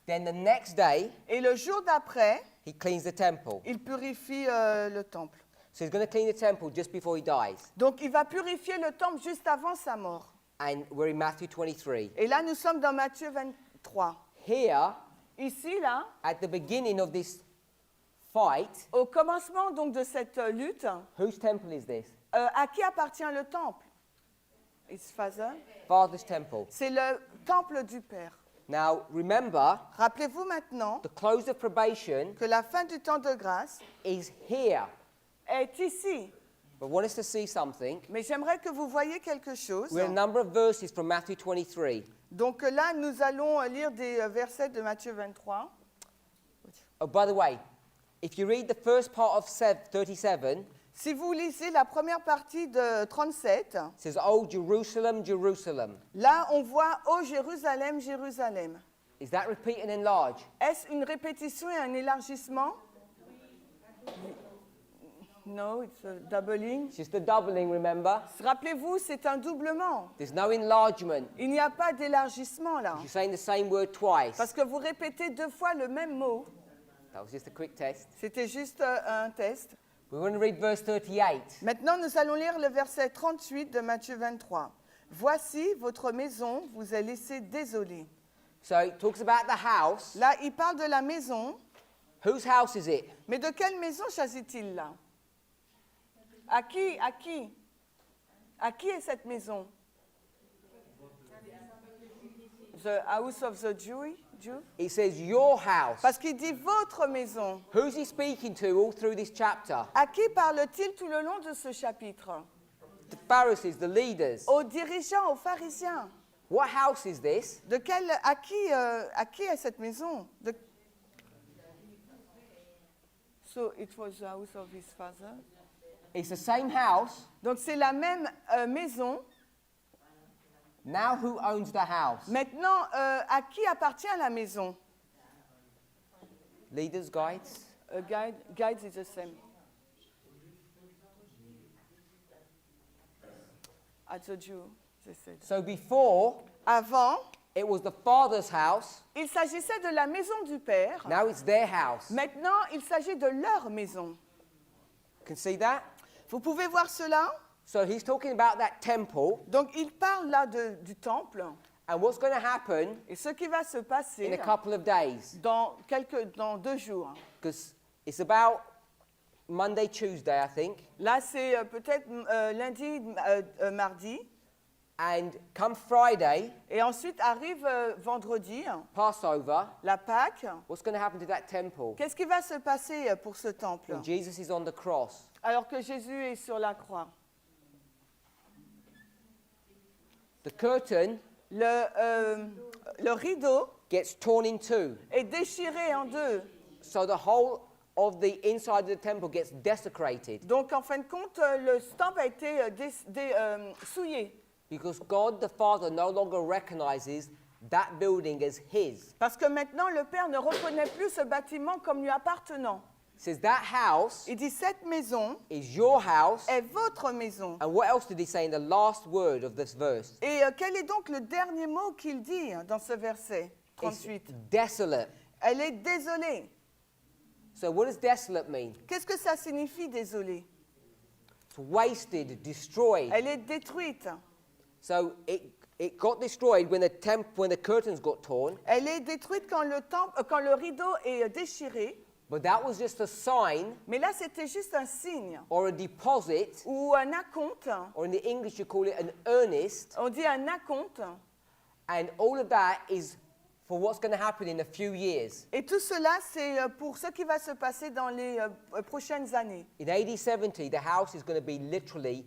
A: Then the next day,
B: Et le jour d'après,
A: he cleans the temple.
B: il purifie le temple.
A: So he's going to clean the temple just before he dies.
B: Donc il va purifier le temple juste avant sa mort.
A: And we're in Matthew 23.
B: Et là, nous sommes dans Matthieu 23.
A: Here,
B: Ici, là,
A: at the beginning of this fight,
B: au commencement donc de cette lutte,
A: whose temple is this?
B: à qui appartient le temple? His father.
A: Father's temple.
B: C'est le temple du Père.
A: Now, remember,
B: Rappelez-vous maintenant
A: the close of probation
B: que la fin du temps de grâce
A: is here.
B: est ici.
A: But I want us to see something.
B: Mais j'aimerais que vous voyiez quelque chose.
A: We're in a number of verses from Matthew 23.
B: Donc là, nous allons lire des versets de Matthieu 23.
A: Oh, by the way, if you read the first part of 37,
B: Si vous lisez la première partie de 37,
A: it says, "Oh, Jerusalem, Jerusalem."
B: là, on voit « Ô Jérusalem, Jérusalem ».
A: Is that repeat and enlarge?
B: Est-ce une répétition et un élargissement? No, it's a doubling.
A: It's just a doubling, remember?
B: Rappelez-vous, c'est un doublement.
A: There's no enlargement.
B: Il n'y a pas d'élargissement là.
A: You're saying the same word twice.
B: Parce que vous répétez 2 fois le même mot.
A: That was just a quick test.
B: C'était juste un test.
A: We're going to read verse 38.
B: Maintenant, nous allons lire le verset 38 de Matthieu 23. « Voici, votre maison vous est laissée désolée.
A: So it talks about the house. »
B: Là, il parle de la maison.
A: Whose house is it?
B: Mais de quelle maison s'agit-il là? À qui? À qui? À qui est cette maison? The house of the Jew?
A: It says your house.
B: Parce qu'il dit votre maison.
A: Who's he speaking to all through this chapter?
B: À qui parle-t-il tout le long de ce chapitre?
A: The Pharisees, the leaders.
B: Aux dirigeants, aux pharisiens.
A: What house is this?
B: À qui est cette maison? So it was the house of his father.
A: It's the same house.
B: Donc c'est la même maison.
A: Now who owns the house?
B: Maintenant, à qui appartient la maison?
A: Leaders, guides.
B: Guides is the same. At the Jew, they said.
A: So before,
B: Avant,
A: it was the father's house.
B: il s'agissait de la maison du Père.
A: Now it's their house.
B: Maintenant, il s'agit de leur maison.
A: Can see that?
B: Vous pouvez voir cela?
A: So he's talking about that temple
B: Donc, il parle là du temple.
A: and what's going to happen
B: Et ce qui va se
A: in
B: passer
A: a couple of days.
B: dans 2 jours.
A: Because it's about Monday, Tuesday, I think.
B: Là, c'est peut-être lundi, mardi.
A: And come Friday,
B: Et ensuite arrive vendredi,
A: Passover,
B: la Pâque.
A: what's going to happen to that temple?
B: Qu'est-ce qui va se passer pour ce temple?
A: When Jesus is on the cross.
B: Alors que Jésus est sur la croix.
A: The curtain
B: Le rideau
A: gets torn in two.
B: est déchiré en 2.
A: So the whole of the inside of the temple gets desecrated.
B: Donc, en fin de compte, le temple a été souillé.
A: Because God the Father no longer recognizes that building as his.
B: Parce que maintenant, le Père ne reconnaît plus ce bâtiment comme lui appartenant.
A: It says that house
B: Il dit, cette maison
A: is your house.
B: est votre maison.
A: And what else did he say in the last word of this verse?
B: Et quel est donc le dernier mot qu'il dit dans ce verset
A: It's
B: 38?
A: desolate.
B: Elle est désolée.
A: So what does desolate mean?
B: Qu'est-ce que ça signifie, désolée?
A: It's wasted, destroyed.
B: Elle est détruite.
A: So it got destroyed when the curtains got torn.
B: Elle est détruite quand le rideau est déchiré.
A: But that was just a sign
B: Mais là, c'était juste un signe
A: or a deposit,
B: ou un acompte.
A: or in the English you call it an earnest.
B: On dit un acompte.
A: And all of that is for what's going to happen in a few years.
B: Et tout cela, c'est pour ce qui va se passer dans les prochaines années.
A: In AD 70, the house is going to be literally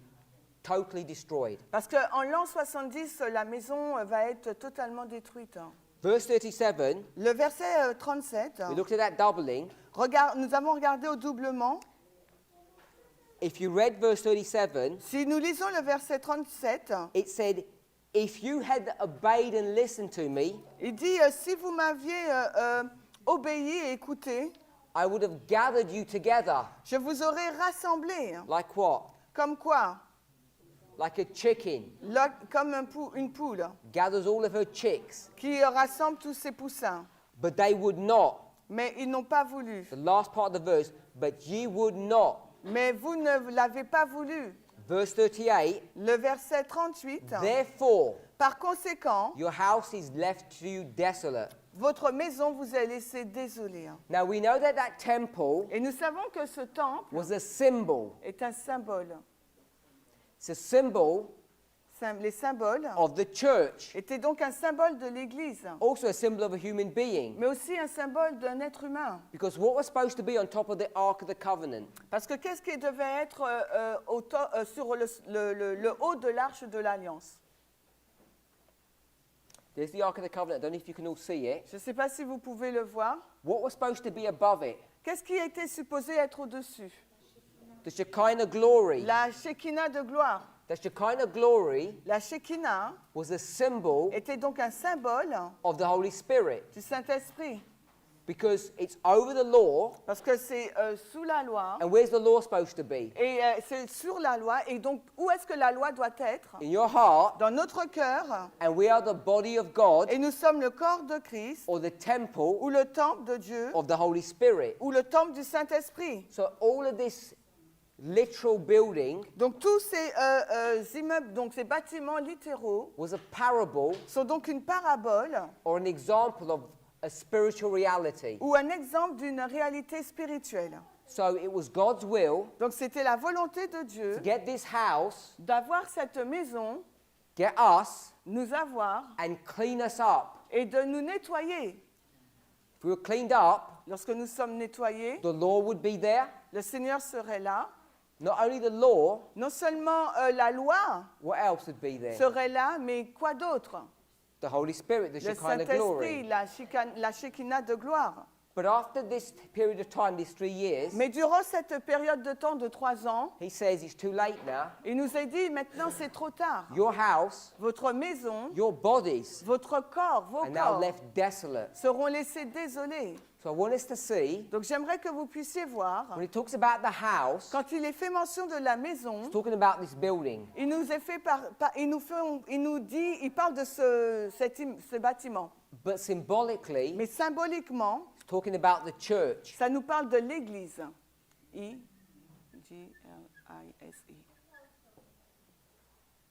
A: totally destroyed.
B: Parce qu'en l'an 70, la maison va être totalement détruite.
A: Verse 37,
B: Le verset 37,
A: we looked at that doubling.
B: nous avons regardé au doublement.
A: if you read verse 37,
B: Si nous lisons le verset 37,
A: it said, if you had obeyed and listened to me,
B: il dit si vous m'aviez obéi et écouté,
A: I would have gathered you together.
B: je vous aurais rassemblés.
A: Like what?
B: Comme quoi?
A: Like a chicken
B: Comme une poule
A: gathers all of her chicks,
B: qui rassemble tous ses poussins.
A: but they would not.
B: Mais ils n'ont pas voulu.
A: The last part of the verse, but ye would not.
B: Mais vous ne l'avez pas voulu.
A: Verse 38,
B: Le verset 38.
A: therefore
B: Par conséquent,
A: your house is left to you desolate.
B: votre maison vous est laissée désolée.
A: Now we know that that temple
B: Et nous savons que ce temple
A: was a symbol.
B: est un symbole.
A: It's a symbol
B: Les symboles
A: of the church,
B: étaient donc un symbole de l'Église,
A: also a symbol of a human being.
B: mais aussi un symbole d'un être humain.
A: Because what was supposed to be on top of the Ark of the Covenant
B: Parce que qu'est-ce qui devait être sur le haut de l'arche de l'Alliance?
A: There's the Ark of the Covenant. I don't know if you can all see it.
B: Je ne sais pas si vous pouvez le voir.
A: What was supposed to be above it?
B: Qu'est-ce qui était supposé être au-dessus?
A: The Shekinah glory.
B: La Shekinah de gloire.
A: The Shekinah glory
B: La Shekinah
A: was a symbol
B: était donc un symbole
A: of the Holy Spirit
B: du Saint-Esprit.
A: because it's over the law.
B: Parce que c'est sous la loi.
A: And where's the law supposed to be?
B: Et c'est sur la loi. Et donc, où est-ce que la loi doit être?
A: In your heart.
B: Dans notre cœur.
A: And we are the body of God
B: Et nous sommes le corps de Christ.
A: or the temple
B: Ou le temple de Dieu.
A: of the Holy Spirit.
B: Ou le temple du Saint-Esprit.
A: So all of this literal building
B: Donc tous ces immeubles, donc ces bâtiments littéraux,
A: was a parable
B: sont donc une parabole
A: or an example of a spiritual reality.
B: ou un exemple d'une réalité spirituelle.
A: So it was God's will
B: Donc c'était la volonté de Dieu
A: to get this house,
B: d'avoir cette maison,
A: get us,
B: nous avoir
A: and clean us up.
B: et de nous nettoyer.
A: If we were cleaned up,
B: Lorsque nous sommes nettoyés,
A: the law would be there.
B: le Seigneur serait là.
A: Not only the law,
B: Non seulement la loi
A: what else would be there?
B: serait là, mais quoi d'autre?
A: The Holy Spirit, the
B: Le
A: Shekinah
B: Saint-Esprit,
A: glory.
B: la Shekinah de gloire.
A: But after this period of time, these 3 years,
B: Mais durant cette période de temps de 3 ans,
A: he says it's too late now.
B: il nous a dit, maintenant c'est trop tard.
A: Your house,
B: Votre maison,
A: your bodies
B: votre corps, vos
A: are now
B: corps
A: left desolate.
B: seront laissés désolés.
A: So I want us to see,
B: Donc j'aimerais que vous puissiez voir,
A: when he talks about the house,
B: quand il est fait mention de la maison,
A: he's talking about this building.
B: il nous est fait il nous dit, il parle de ce bâtiment.
A: But symbolically,
B: Mais symboliquement,
A: he's talking about the church.
B: ça nous parle de l'Église. I-G-L-I-S-E.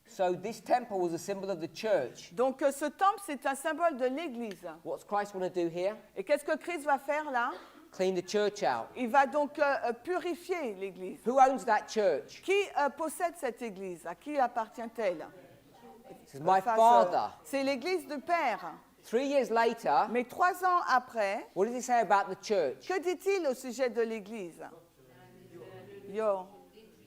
A: So this temple was a symbol of the church.
B: Donc ce temple, c'est un symbole de l'Église.
A: What's Christ want to do here?
B: Et qu'est-ce que Christ va faire là?
A: Clean the church out.
B: Il va donc purifier l'Église.
A: Who owns that church?
B: Qui possède cette Église? À qui appartient-elle?
A: This is my
B: Face,
A: father.
B: c'est l'Église du Père.
A: 3 years later,
B: Mais 3 ans après,
A: what does he say about the church?
B: que dit-il au sujet de l'Église? Yo.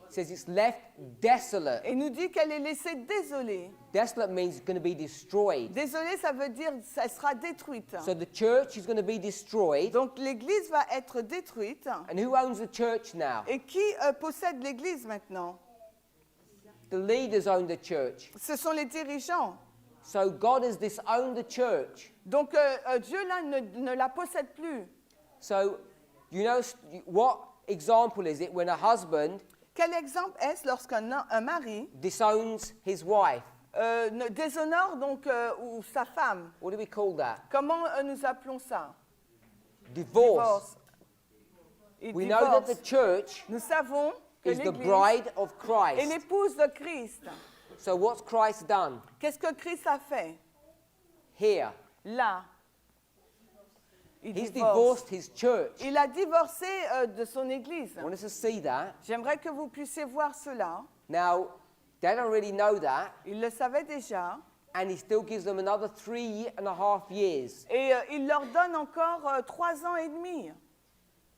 A: He says it's left desolate.
B: Il nous dit qu'elle est laissée désolée.
A: Desolate means it's going to be destroyed.
B: Désolée, ça veut dire qu'elle sera détruite.
A: So the church is going to be destroyed.
B: Donc l'Église va être détruite.
A: And who owns the church now?
B: Et qui possède l'Église maintenant?
A: The leaders own the church.
B: Ce sont les dirigeants.
A: So God has disowned the church.
B: Donc Dieu là ne la possède plus.
A: So you know what example is it when a husband
B: Quel exemple est-ce lorsqu'un mari
A: disowns his wife?
B: déshonore donc ou sa femme?
A: What do we call that?
B: Comment nous appelons ça?
A: Divorce.
B: Il
A: We know that
B: divorce.
A: the church
B: Nous savons que
A: is the
B: l'Église
A: bride of
B: est
A: Christ.
B: l'épouse de Christ.
A: So what's Christ done?
B: Qu'est-ce que Christ a fait?
A: Here,
B: Là. Il
A: he's
B: divorce.
A: divorced his church.
B: Il a divorcé de son Église.
A: I want us to see that.
B: J'aimerais que vous puissiez voir cela.
A: Now, they don't really know that,
B: Il le savait déjà.
A: and he still gives them another 3.5 years.
B: Et il leur donne encore 3 ans et demi.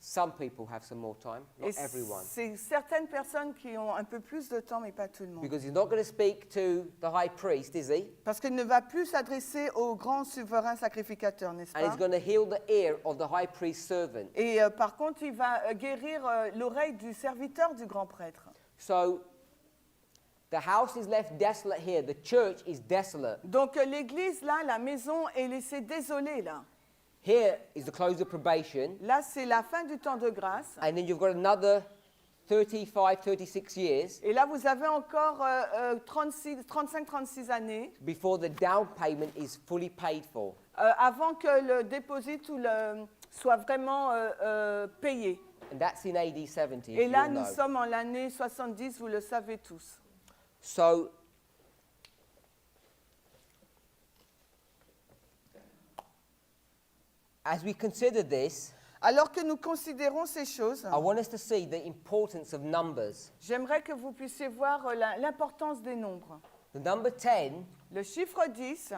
A: Some people have some more time,
B: Et
A: not everyone.
B: c'est certaines personnes qui ont un peu plus de temps, mais pas tout le monde.
A: Because he's not going to speak to the high priest, is he?
B: Parce qu'il ne va plus s'adresser au grand souverain sacrificateur, n'est-ce
A: And he's
B: pas?
A: going to heal the ear of the high priest's servant.
B: Et par contre, il va guérir l'oreille du serviteur du grand prêtre.
A: So the house is left desolate here. The church is desolate.
B: Donc l'église, là, la maison est laissée désolée, là.
A: Here is the close of probation.
B: Là, c'est la fin du temps de grâce.
A: And then you've got another 35, 36 years
B: Et là, vous avez encore 35-36 années
A: before the down payment is fully paid for.
B: avant que le deposit ou le, soit vraiment payé.
A: And that's in AD 70, if
B: Et
A: you
B: là,
A: all
B: nous
A: know.
B: sommes en l'année 70, vous le savez tous.
A: So, as we consider this,
B: Alors que nous considérons ces choses,
A: I want us to see the importance of numbers.
B: j'aimerais que vous puissiez voir l'importance des nombres.
A: The number 10
B: Le chiffre 10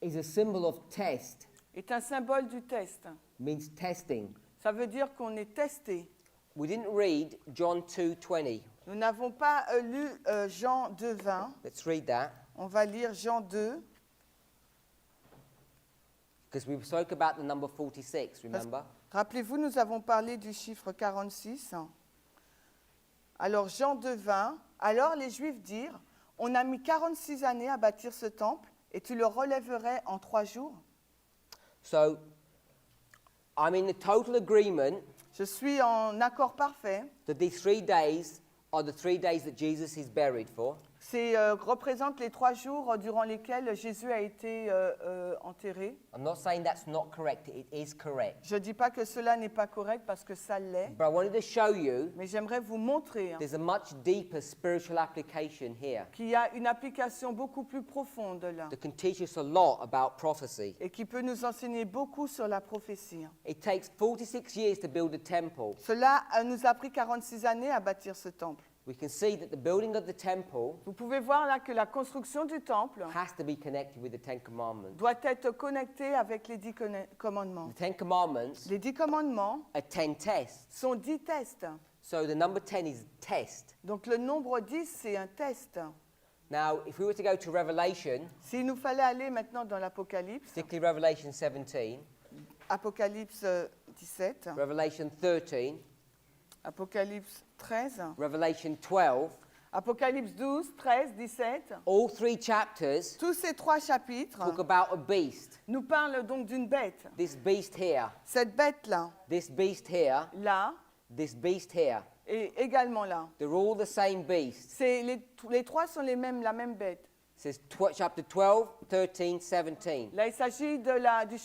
A: is a symbol of test,
B: est un symbole du test.
A: means testing.
B: Ça veut dire qu'on est testé.
A: We didn't read John 2:20.
B: Nous n'avons pas lu Jean 2,20.
A: Let's read that,
B: On va lire Jean 2.
A: because we spoke about the number 46, remember?
B: Rappelez-vous, nous avons parlé du chiffre 46. Alors Jean 2,20. Alors les Juifs dirent, on a mis 46 années à bâtir ce temple et tu le relèverais en 3 jours.
A: So, I'm in the total agreement
B: Je suis en accord parfait.
A: that these 3 days are the 3 days that Jesus is buried for.
B: C'est représente les 3 jours durant lesquels Jésus a été enterré.
A: I'm not saying that's not correct, it is correct.
B: Je ne dis pas que cela n'est pas correct parce que ça l'est,
A: But I wanted to show you
B: mais j'aimerais vous montrer
A: there's a much deeper spiritual application here
B: qu'il y a une application beaucoup plus profonde là
A: that can teach us a lot about prophecy.
B: et qui peut nous enseigner beaucoup sur la prophétie.
A: It takes 46 years to build a temple.
B: Cela nous a pris 46 années à bâtir ce temple.
A: We can see that the building of the temple
B: Vous pouvez voir là que la construction du temple
A: has to be connected with the Ten Commandments.
B: doit être connectée avec les 10 commandements.
A: The Ten Commandments
B: Les 10 commandements
A: are 10 tests.
B: sont 10 tests.
A: So the number 10 is test.
B: Donc le nombre 10, c'est un test.
A: Now, if we were to go to Revelation,
B: S'il nous fallait aller maintenant dans l'Apocalypse,
A: particularly Revelation 17,
B: Apocalypse 17,
A: Revelation 13,
B: Apocalypse 13,
A: Revelation 12,
B: Apocalypse 12, 13, 17,
A: all 3 chapters
B: tous ces 3 chapitres
A: talk about a beast.
B: nous parlent donc d'une bête.
A: This beast here,
B: Cette bête-là,
A: this beast here,
B: là,
A: this beast here.
B: et également là.
A: They're all the same beast.
B: C'est les 3 sont la même bête.
A: It says chapter 12, 13, 17.
B: Là, il s'agit du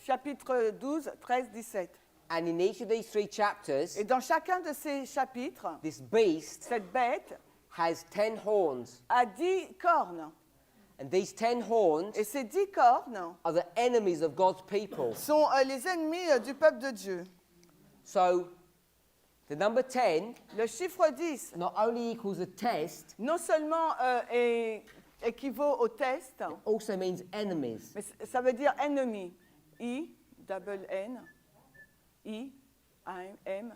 B: chapitre 12, 13, 17.
A: And in each of these 3 chapters,
B: Et dans chacun de ces chapitres,
A: this beast
B: cette bête
A: has 10 horns.
B: a 10 cornes.
A: And these 10 horns
B: Et ces 10 cornes
A: are the enemies of God's people.
B: sont les ennemis du peuple de Dieu.
A: So the number 10
B: Le chiffre 10
A: not only equals a test,
B: non seulement équivaut au test,
A: also means enemies.
B: mais ça veut dire ennemi. I, double N, I, M,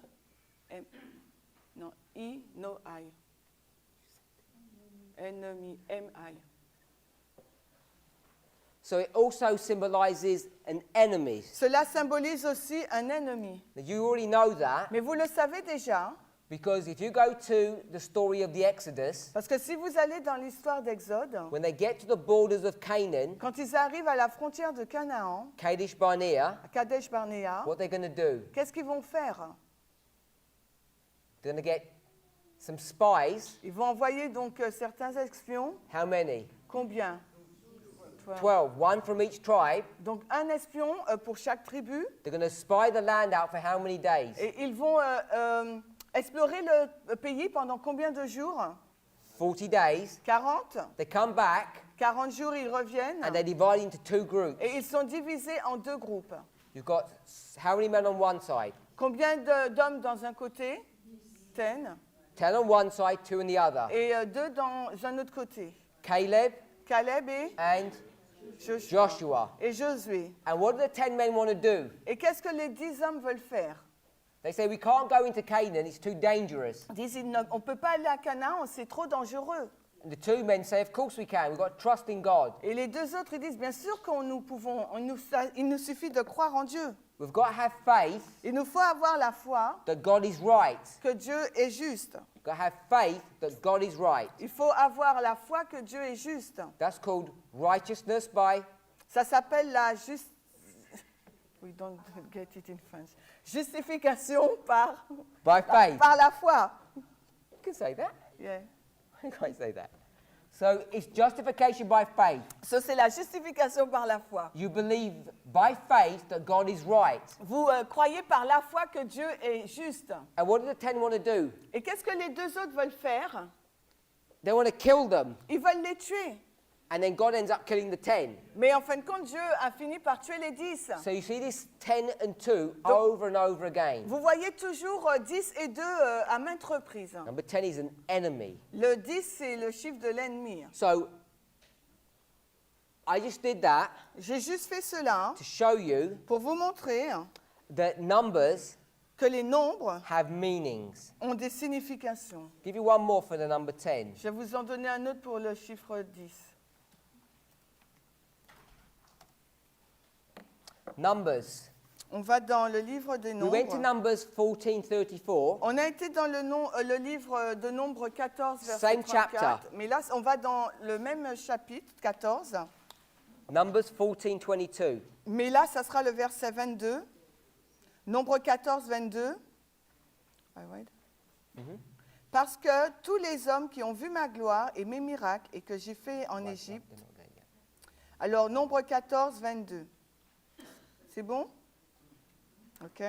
B: non, I, no I. Ennemi, M-I.
A: So it also symbolizes an enemy.
B: Cela symbolise aussi un ennemi.
A: Now you already know that
B: Mais vous le savez déjà,
A: because if you go to the story of the Exodus,
B: parce que si vous allez dans l'histoire d'Exode,
A: when they get to the borders of Canaan,
B: quand ils arrivent à la frontière de Canaan,
A: Kadesh Barnea,
B: à Kadesh Barnea,
A: what they're going to do?
B: qu'est-ce qu'ils vont faire?
A: They're going to get some spies.
B: Ils vont envoyer donc certains espions.
A: How many?
B: Combien?
A: 12, one from each tribe.
B: Donc un espion pour chaque tribu.
A: They're going to spy the land out for how many days?
B: Et ils vont explorer le pays pendant combien de jours?
A: 40 days.
B: 40.
A: They come back
B: 40 jours, ils reviennent.
A: and they divide into 2 groups.
B: Et ils sont divisés en 2 groupes.
A: You've got how many men on one side?
B: Combien d'hommes dans un côté? 10.
A: 10 on one side, 2 on the other.
B: Et 2 dans un autre côté.
A: Caleb
B: Caleb et
A: and
B: Joshua.
A: Joshua.
B: Et Josué.
A: And what do the 10 men want to do?
B: Et qu'est-ce que les 10 hommes veulent faire?
A: They say, we can't go into Canaan, it's too dangerous.
B: Ils disent, on ne peut pas aller à Canaan, c'est trop dangereux.
A: And the 2 men say, of course we can, we've got to trust in God.
B: Et les 2 autres, ils disent, bien sûr qu'on nous pouvons, il nous suffit de croire en Dieu.
A: We've got to have faith
B: Il nous faut avoir la foi
A: that God is right.
B: que Dieu est juste.
A: We've got to have faith that God is right.
B: Il faut avoir la foi que Dieu est juste.
A: That's called righteousness by
B: Ça s'appelle la We don't get it in French. Justification
A: faith.
B: par la foi.
A: You can say that.
B: Yeah.
A: You can't say that. So it's justification by faith.
B: Ça, c'est la justification par la foi.
A: You believe by faith that God is right.
B: Vous croyez par la foi que Dieu est juste.
A: And what do the 10 want to do?
B: Et qu'est-ce que les deux autres veulent faire?
A: They want to kill them.
B: Ils veulent les tuer.
A: And then God ends up killing the 10.
B: Mais en fin de compte, Dieu a fini par tuer les 10.
A: So you see this 10 and 2 over and over again.
B: Vous voyez toujours 10 et 2 à maintes reprises.
A: Number 10 is an enemy.
B: Le 10, c'est le chiffre de l'ennemi.
A: So I just did that
B: J'ai juste fait cela
A: to show you
B: pour vous montrer
A: that numbers
B: que les nombres
A: have meanings.
B: ont des significations.
A: Give you one more for the number 10.
B: Je vais vous en donner un autre pour le chiffre 10.
A: Numbers.
B: On va dans le livre des
A: We went to
B: nombres.
A: Numbers 14:34.
B: On a été dans le livre de Nombres 14, verset
A: Same
B: 34.
A: chapter.
B: Mais là, on va dans le même chapitre, 14.
A: Numbers 14:22.
B: Mais là, ça sera le verset 22. Nombre 14, 22. Parce que tous les hommes qui ont vu ma gloire et mes miracles et que j'ai fait en Égypte. Alors, Nombre 14, 22. C'est bon? OK.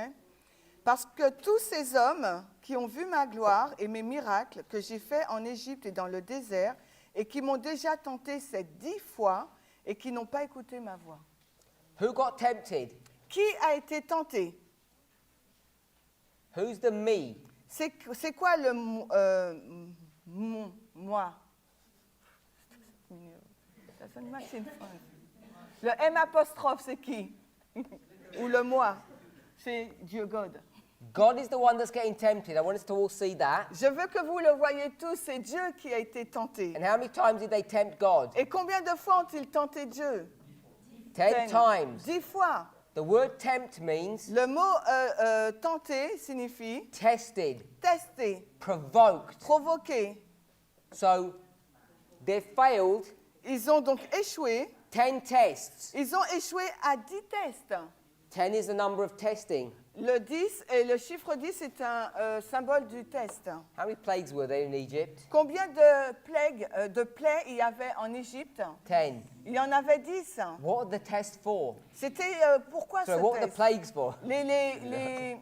B: Parce que tous ces hommes qui ont vu ma gloire et mes miracles que j'ai faits en Égypte et dans le désert et qui m'ont déjà tenté ces 10 fois et qui n'ont pas écouté ma voix.
A: Who got tempted?
B: Qui a été tenté?
A: Who's the me?
B: C'est quoi le moi? Le M apostrophe, c'est qui? Ou le moi? C'est Dieu, God.
A: God is the one that's getting tempted. I want us to all see that.
B: Je veux que vous le voyez tous, c'est Dieu qui a été tenté.
A: And how many times did they tempt God?
B: Et combien de fois ont-ils tenté Dieu?
A: 10 times.
B: 10 fois.
A: The word tempt means
B: Le mot tenter signifie
A: tested,
B: tester,
A: provoked.
B: provoquer.
A: So they failed
B: Ils ont donc échoué.
A: 10 tests.
B: Ils ont échoué à 10 tests.
A: 10 is the number of testing.
B: Le 10 et le chiffre 10 est un symbole du test.
A: How many plagues were there in Egypt?
B: Combien de plaies il y avait en Égypte?
A: 10.
B: Il y en avait 10.
A: What are the tests for?
B: C'était pourquoi
A: So
B: ce
A: what are the
B: test?
A: plagues for?
B: Les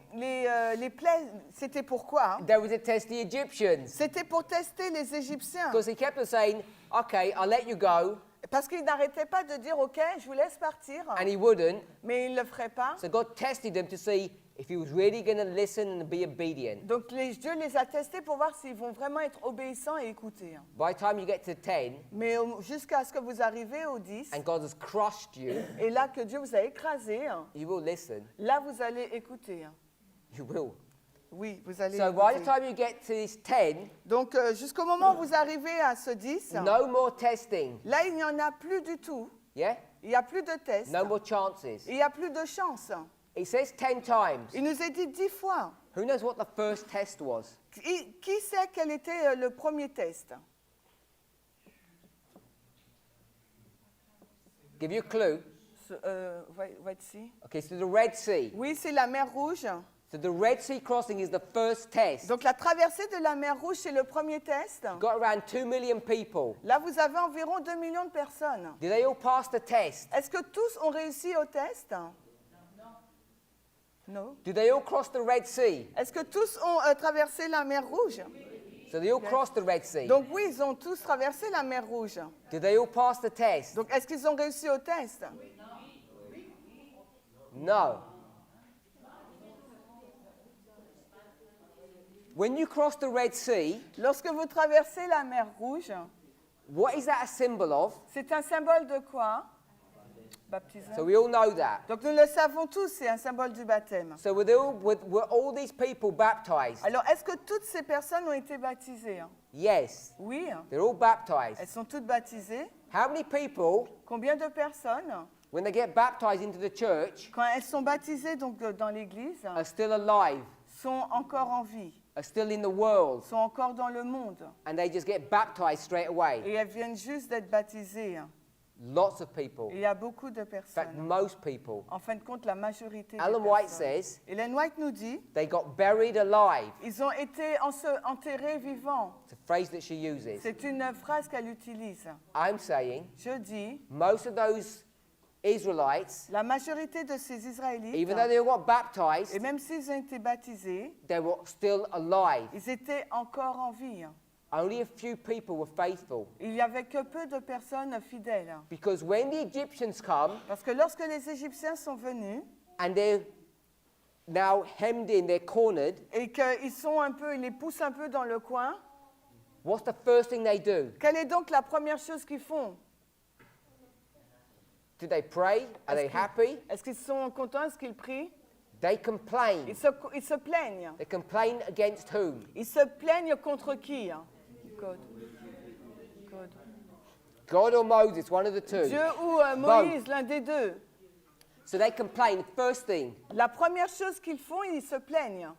B: plaies, c'était pourquoi?
A: There was a test the Egyptians.
B: C'était pour tester les Égyptiens.
A: Because he kept on saying, okay, I'll let you go.
B: Parce qu'ils n'arrêtaient pas de dire, OK, je vous laisse partir.
A: And he wouldn't.
B: Mais ils ne le feraient pas.
A: So God tested them to see if he was really going to listen and be obedient.
B: Donc Dieu les a testés pour voir s'ils vont vraiment être obéissants et écouter.
A: By the time you get to 10
B: Mais jusqu'à ce que vous arrivez au 10,
A: and God has crushed you,
B: et là que Dieu vous a écrasé,
A: you will listen.
B: là vous allez écouter.
A: You will.
B: Oui, vous allez
A: So by the
B: écouter.
A: time you get to this 10,
B: Donc jusqu'au moment où vous arrivez à ce 10,
A: no more testing.
B: là il n'y en a plus du tout.
A: Yeah?
B: Il n'y a plus de tests.
A: No more chances.
B: Il n'y a plus de chance.
A: It says 10 times.
B: Il nous est dit 10 fois.
A: Who knows what the first test was?
B: Qui sait quel était le premier test?
A: Give you a clue.
B: White Sea.
A: Okay, so the Red Sea.
B: Oui, c'est la mer Rouge.
A: So the Red Sea crossing is the first test.
B: Donc la traversée de la mer Rouge, c'est le premier test.
A: Got around 2 million people.
B: Là, vous avez environ 2 millions de personnes.
A: Did they all pass the test?
B: Est-ce que tous ont réussi au test? Non.
A: Did they all cross the Red Sea?
B: Est-ce que tous ont traversé la mer Rouge?
A: So they all crossed the Red Sea.
B: Donc oui, ils ont tous traversé la mer Rouge.
A: Did they all pass the test?
B: Donc est-ce qu'ils ont réussi au test?
A: No. When you cross the Red Sea,
B: Lorsque vous traversez la mer Rouge,
A: what is that a symbol of?
B: c'est un symbole de quoi? Baptisme.
A: So we all know that.
B: Donc nous le savons tous, c'est un symbole du baptême.
A: So were all these people baptized?
B: Alors est-ce que toutes ces personnes ont été baptisées?
A: Yes.
B: Oui,
A: They're all baptized.
B: elles sont toutes baptisées.
A: How many people
B: Combien de personnes?
A: when they get baptized into the church,
B: quand elles sont baptisées donc dans l'Église,
A: are still alive,
B: sont encore en vie,
A: are still in the world,
B: sont encore dans le monde.
A: and they just get baptized straight away.
B: Et elles viennent juste d'être baptisées.
A: Lots of people.
B: Il y a beaucoup de
A: In fact,
B: personnes.
A: most people.
B: En fin de compte, la majorité des
A: Ellen White
B: personnes.
A: says
B: Ellen White nous dit,
A: they got buried alive.
B: ils ont été enterrés vivants.
A: It's a phrase that she uses.
B: C'est une phrase qu'elle utilise.
A: I'm saying
B: Je dis,
A: most of those Israelites,
B: la majorité de ces Israélites,
A: even though they got
B: et
A: baptized,
B: même s'ils ont été baptisés,
A: they were still alive.
B: ils étaient encore en vie.
A: Only a few people were faithful.
B: Il n'y avait que peu de personnes fidèles.
A: Because when the Egyptians come
B: Parce que lorsque les Égyptiens sont venus
A: and they're now hemmed in, they're cornered,
B: et ils les poussent un peu dans le coin,
A: what's the first thing they do?
B: quelle est donc la première chose qu'ils font?
A: Do they pray? Are they happy?
B: Est-ce qu'ils sont contents? Est-ce qu'ils prient?
A: They complain.
B: Ils se plaignent.
A: They complain against whom?
B: Ils se plaignent contre qui? God. God.
A: God or Moses, one of the two.
B: Dieu ou Moïse, l'un des deux.
A: So they complain. First thing,
B: La première chose qu'ils font, ils se plaignent.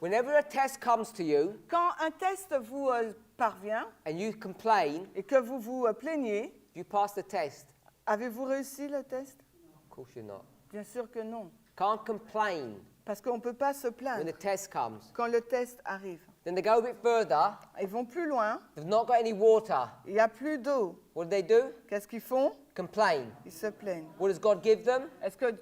A: whenever a test comes to you
B: Quand un test vous parvient
A: and you complain,
B: et que vous vous plaignez,
A: you pass the test.
B: avez-vous réussi le test?
A: Of course you're not.
B: Bien sûr que non.
A: Can't complain
B: Parce qu'on ne peut pas se
A: when
B: plaindre
A: the test comes.
B: quand le test arrive.
A: Then they go a bit further.
B: Ils vont plus loin,
A: They've not got any water.
B: il n'y a plus d'eau.
A: What do they do?
B: Qu'est-ce qu'ils font?
A: Complain.
B: Ils se plaignent.
A: What does God give them?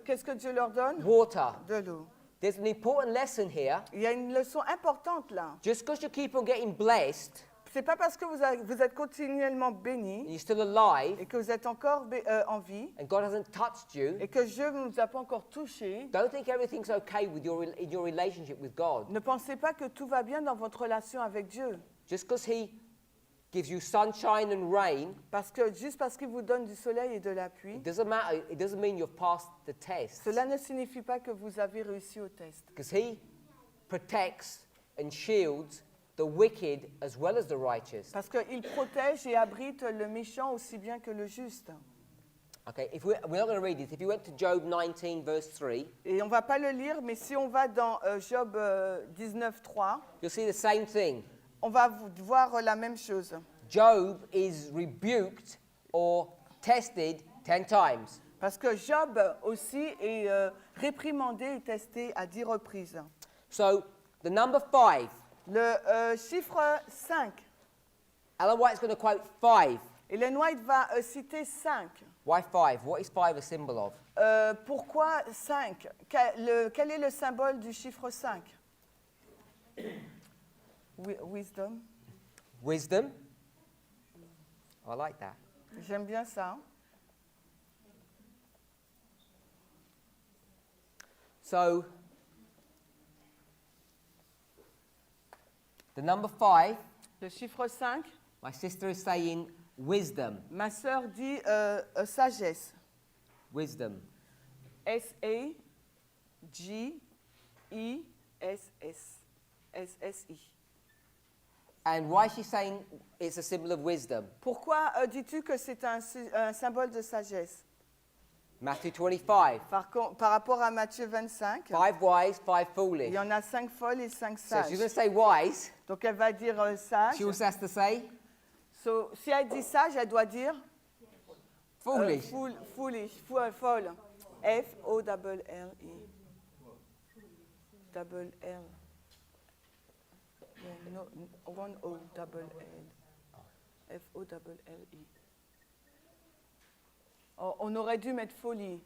B: Qu'est-ce que Dieu leur donne?
A: Water.
B: De l'eau.
A: There's an important lesson here.
B: Il y a une leçon importante là.
A: Just because you keep on getting blessed
B: C'est pas parce que vous êtes continuellement bénis
A: and you're still alive
B: et que vous êtes encore en vie
A: and God hasn't touched you,
B: et que Dieu ne vous a pas encore touché,
A: don't think everything's okay with in your relationship with God.
B: ne pensez pas que tout va bien dans votre relation avec Dieu.
A: Just because He gives you sunshine and rain,
B: Juste parce qu'il vous donne du soleil et de la pluie,
A: it doesn't matter. It doesn't mean you've passed the test.
B: cela ne signifie pas que vous avez réussi au test.
A: Because He protects and shields the wicked as well as the righteous.
B: Parce qu'il protège et abrite le méchant aussi bien que le juste.
A: Okay, we're not going to read it. If you went to Job 19, verse 3,
B: Et on ne va pas le lire, mais si on va dans Job 19.3,
A: you'll see the same thing.
B: on va voir la même chose.
A: Job is rebuked or tested 10 times.
B: Parce que Job aussi est réprimandé et testé à 10 reprises.
A: So the number 5,
B: Le chiffre 5,
A: Ellen White's going to quote 5.
B: Ellen White va citer 5.
A: Why 5? What is 5 a symbol of?
B: Pourquoi 5? Quel est le symbole du chiffre 5? Wisdom.
A: Wisdom. I like that.
B: J'aime bien ça.
A: So the number 5,
B: Le chiffre 5,
A: my sister is saying wisdom.
B: ma sœur dit sagesse.
A: Wisdom.
B: S-A-G-I-S-S-I.
A: And why is she saying it's a symbol of wisdom?
B: Pourquoi dis-tu que c'est un symbole de sagesse?
A: Matthew 25.
B: Par rapport à Matthieu 25,
A: 5 wise, 5
B: il
A: foolish.
B: y en a 5 folles et 5
A: So
B: sages.
A: she's going to say wise.
B: Donc elle va dire sage.
A: She also has to say
B: So, si elle dit sage, elle doit dire
A: foolish.
B: foolish, folle. F-O-L-L-E. Double L. Yeah, no, one O double L. F-O-L-L-E. Oh, on aurait dû mettre folie.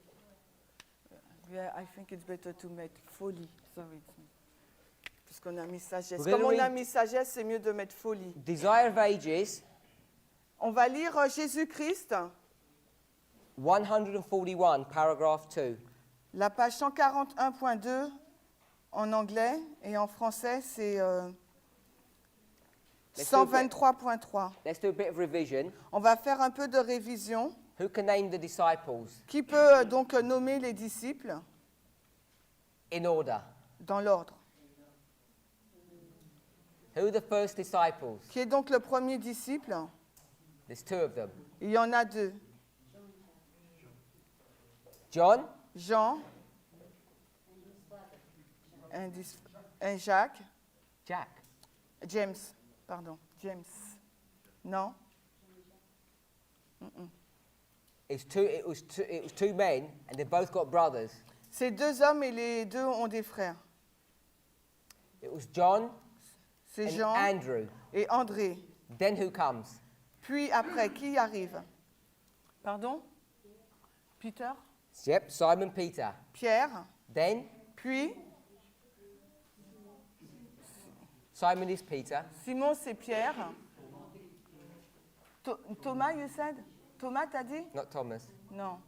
B: Yeah, I think it's better to mettre folie. Sorry. Puisqu'on a mis sagesse.
A: We're
B: Comme
A: gonna
B: on a
A: read-
B: mis sagesse, c'est mieux de mettre folie.
A: Desire of Ages,
B: On va lire Jésus-Christ,
A: 141, paragraph 2.
B: la page 141.2 en anglais et en français, c'est 123.3.
A: Let's do a bit of revision.
B: On va faire un peu de révision.
A: Who can name the disciples
B: Qui peut donc nommer les disciples
A: in order?
B: dans l'ordre?
A: Who are the first disciples?
B: Qui est donc le premier disciple?
A: There's 2 of them.
B: Il y en a 2.
A: John,
B: Jean, un Jacques,
A: Jack.
B: James, pardon, James. Non?
A: It was two men, and they both got brothers.
B: Ces deux hommes et les deux ont des frères.
A: It was John
B: C'est
A: and
B: Jean
A: Andrew.
B: et André.
A: Then who comes?
B: Puis après, qui arrive? Pardon? Peter?
A: Yep, Simon Peter.
B: Pierre?
A: Then
B: Puis
A: Simon is Peter.
B: Simon, c'est Pierre. Thomas, you said? Thomas, t'as dit?
A: Not Thomas.
B: Non.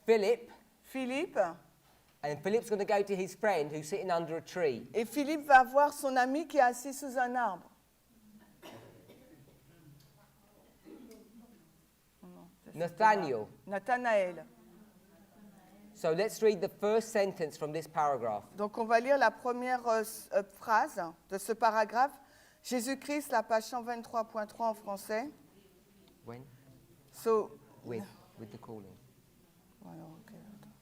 A: Philip.
B: Philippe.
A: And Philip's going to go to his friend who's sitting under a tree.
B: Et Philippe va voir son ami qui est assis sous un arbre.
A: Nathaniel.
B: Nathanaël.
A: So let's read the first sentence from this paragraph.
B: Donc on va lire la première phrase de ce paragraphe. Jésus-Christ, la page 123.3 en français.
A: When?
B: So,
A: With the calling.
B: voilà, ok, attends.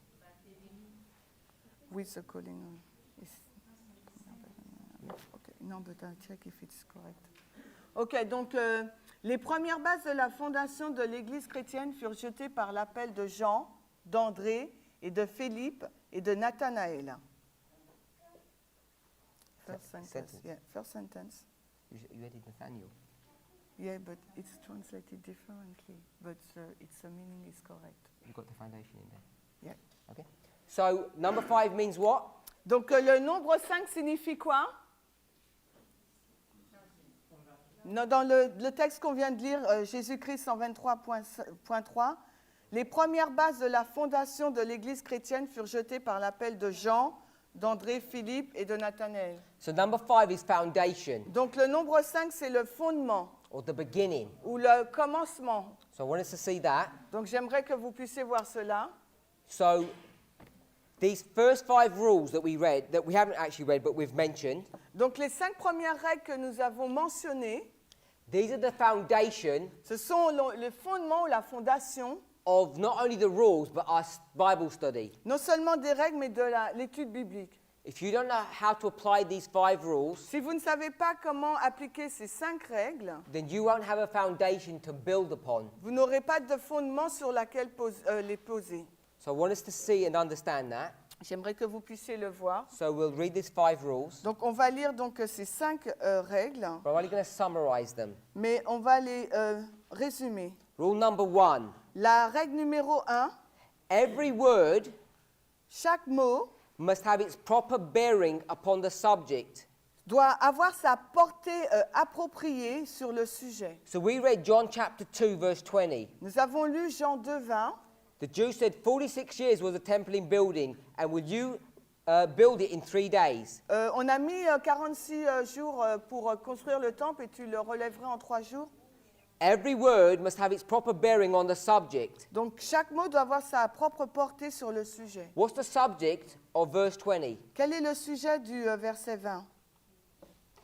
B: With the calling. Okay. No, but I'll check if it's correct. Ok, donc les premières bases de la fondation de l'Église chrétienne furent jetées par l'appel de Jean, d'André et de Philippe et de Nathanaël. First sentence.
A: Sentence.
B: Yeah, first sentence.
A: You added Nathaniel.
B: Yeah, but it's translated differently, but its meaning is correct.
A: You've got the foundation in there.
B: Yeah.
A: Okay. So number 5 means what?
B: Donc le nombre 5 signifie quoi? Non, dans le texte qu'on vient de lire, Jésus-Christ 123.3, les premières bases de la fondation de l'Église chrétienne furent jetées par l'appel de Jean, d'André, Philippe et de Nathanaël.
A: So number 5 is foundation,
B: Donc le nombre 5, c'est le fondement
A: or the beginning.
B: ou le commencement.
A: So I want us to see that.
B: Donc j'aimerais que vous puissiez voir cela.
A: So these first 5 rules that we read, that we haven't actually read but we've mentioned,
B: Donc les 5 premières règles que nous avons mentionnées,
A: these are the foundation
B: ce sont le fondement ou la fondation,
A: of not only the rules but our Bible study.
B: non seulement des règles, mais de l'étude biblique.
A: If you don't know how to apply these 5 rules,
B: Si vous ne savez pas comment appliquer ces 5 règles,
A: then you won't have a foundation to build upon.
B: vous n'aurez pas de fondement sur laquelle les poser.
A: So I want us to see and understand that.
B: J'aimerais que vous puissiez le voir.
A: So we'll read these 5 rules,
B: Donc on va lire donc ces 5 règles,
A: but I'm only going to summarize them.
B: mais on va les résumer.
A: Rule number 1,
B: La règle numéro 1,
A: every word
B: chaque mot
A: must have its proper bearing upon the subject.
B: doit avoir sa portée appropriée sur le sujet.
A: So we read John chapter 2 verse 20.
B: Nous avons lu Jean 2, 20.
A: The Jews said 46 years was the temple in building, and will you build it in 3 days?
B: On a mis 46 jours pour construire le temple et tu le relèverais en 3 jours.
A: Every word must have its proper bearing on the subject.
B: Donc chaque mot doit avoir sa propre portée sur le sujet.
A: What's the subject of verse 20?
B: Quel est le sujet du verset 20?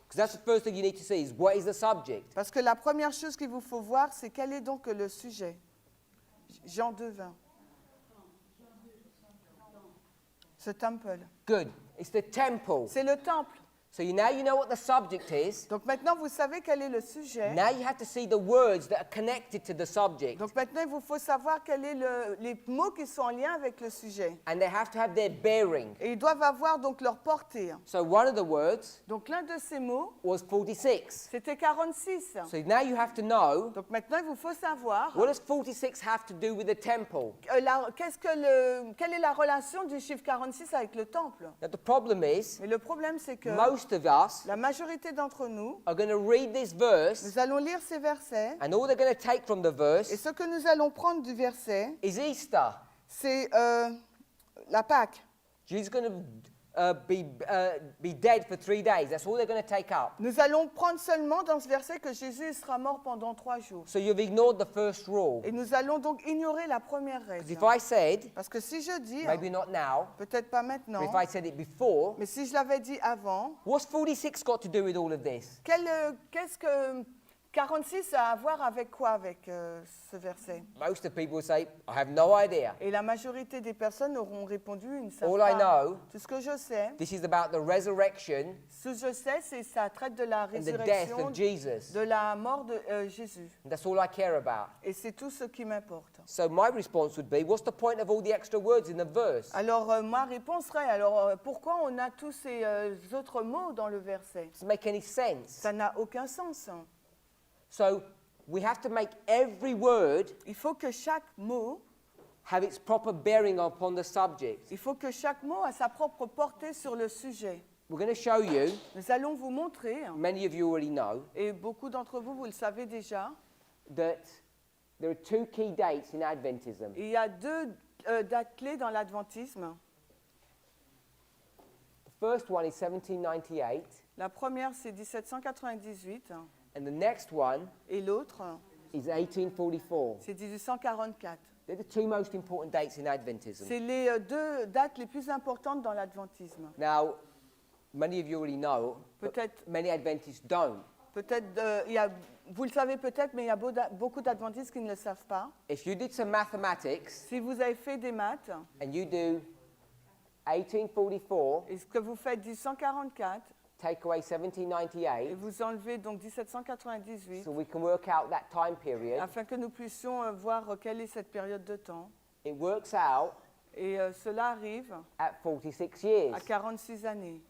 A: Because that's the first thing you need to see is what is the subject?
B: Parce que la première chose qu'il vous faut voir, c'est quel est donc le sujet. Jean 2, 20. Ce temple.
A: Good. It's the temple.
B: C'est le temple.
A: So now you know what the subject is.
B: Donc maintenant, vous savez quel est le sujet.
A: Now you have to see the words that are connected to the subject.
B: Donc maintenant, il vous faut savoir quels sont les mots qui sont en lien avec le sujet.
A: And they have to have their bearing.
B: Et ils doivent avoir donc leur portée.
A: So one of the words
B: Donc l'un de ces mots,
A: was 46.
B: c'était 46.
A: So now you have to know,
B: Donc maintenant, il vous faut savoir
A: what does 46 have to do with the temple?
B: quelle est la relation du chiffre 46 avec le temple.
A: Now the problem is,
B: Mais le problème, c'est que
A: most of us
B: la majorité d'entre nous,
A: are going to read this verse,
B: nous allons lire ces versets,
A: and all they're going to take from the
B: et
A: verse
B: ce que nous allons prendre du verset,
A: is Easter.
B: c'est la Pâque.
A: Jesus is going to be dead for 3 days. That's all they're going to take up.
B: Nous allons prendre seulement dans ce verset que Jésus sera mort pendant 3 jours.
A: So you've ignored the first rule.
B: Et nous allons donc ignorer la première
A: Because
B: règle.
A: if I said,
B: Parce que si je dis,
A: maybe not now,
B: peut-être pas maintenant,
A: but if I said it before,
B: mais si je l'avais dit avant,
A: what's 46 got to do with all of this?
B: quelle 46, ça a à voir avec quoi, avec ce verset?
A: Most of people would say, I have no idea.
B: Et la majorité des personnes auront répondu, ils ne savent
A: All I
B: pas.
A: know,
B: Tout ce que je sais,
A: this is about the resurrection
B: ce que je sais, c'est ça traite de la
A: and the death
B: résurrection,
A: of Jesus.
B: de la mort de Jésus.
A: And that's all I care about.
B: Et c'est tout ce qui m'importe.
A: So my response would be, what's the point of all the extra words in the verse?
B: Alors, ma réponse serait, pourquoi on a tous ces autres mots dans le verset?
A: Does it make any sense?
B: Ça n'a aucun sens.
A: So we have to make every word
B: Il faut que chaque mot,
A: have its proper bearing upon the subject.
B: il faut que chaque mot a sa propre portée sur le sujet.
A: We're going to show you,
B: Nous allons vous montrer,
A: many of you already know,
B: et beaucoup d'entre vous, vous le savez déjà,
A: that there are two key dates in Adventism.
B: il y a deux dates clés dans l'adventisme.
A: The first one is 1798,
B: La première, c'est 1798,
A: and the next one
B: et l'autre,
A: is 1844.
B: c'est 1844.
A: They're the two most important dates in Adventism.
B: C'est les deux dates les plus importantes dans l'adventisme.
A: Now, many of you already know, but
B: Peut-être,
A: many Adventists don't.
B: vous le savez peut-être, mais il y a beaucoup d'adventistes qui ne le savent pas.
A: If you did some mathematics
B: Si vous avez fait des maths,
A: and you do 1844,
B: et ce que vous faites 1844,
A: take away
B: et
A: 1798,
B: vous enlevez donc 1798,
A: so we can work out that time period,
B: afin que nous puissions voir quelle est cette période de temps.
A: it works out
B: Et cela arrive
A: at 46 years.
B: à 46 années.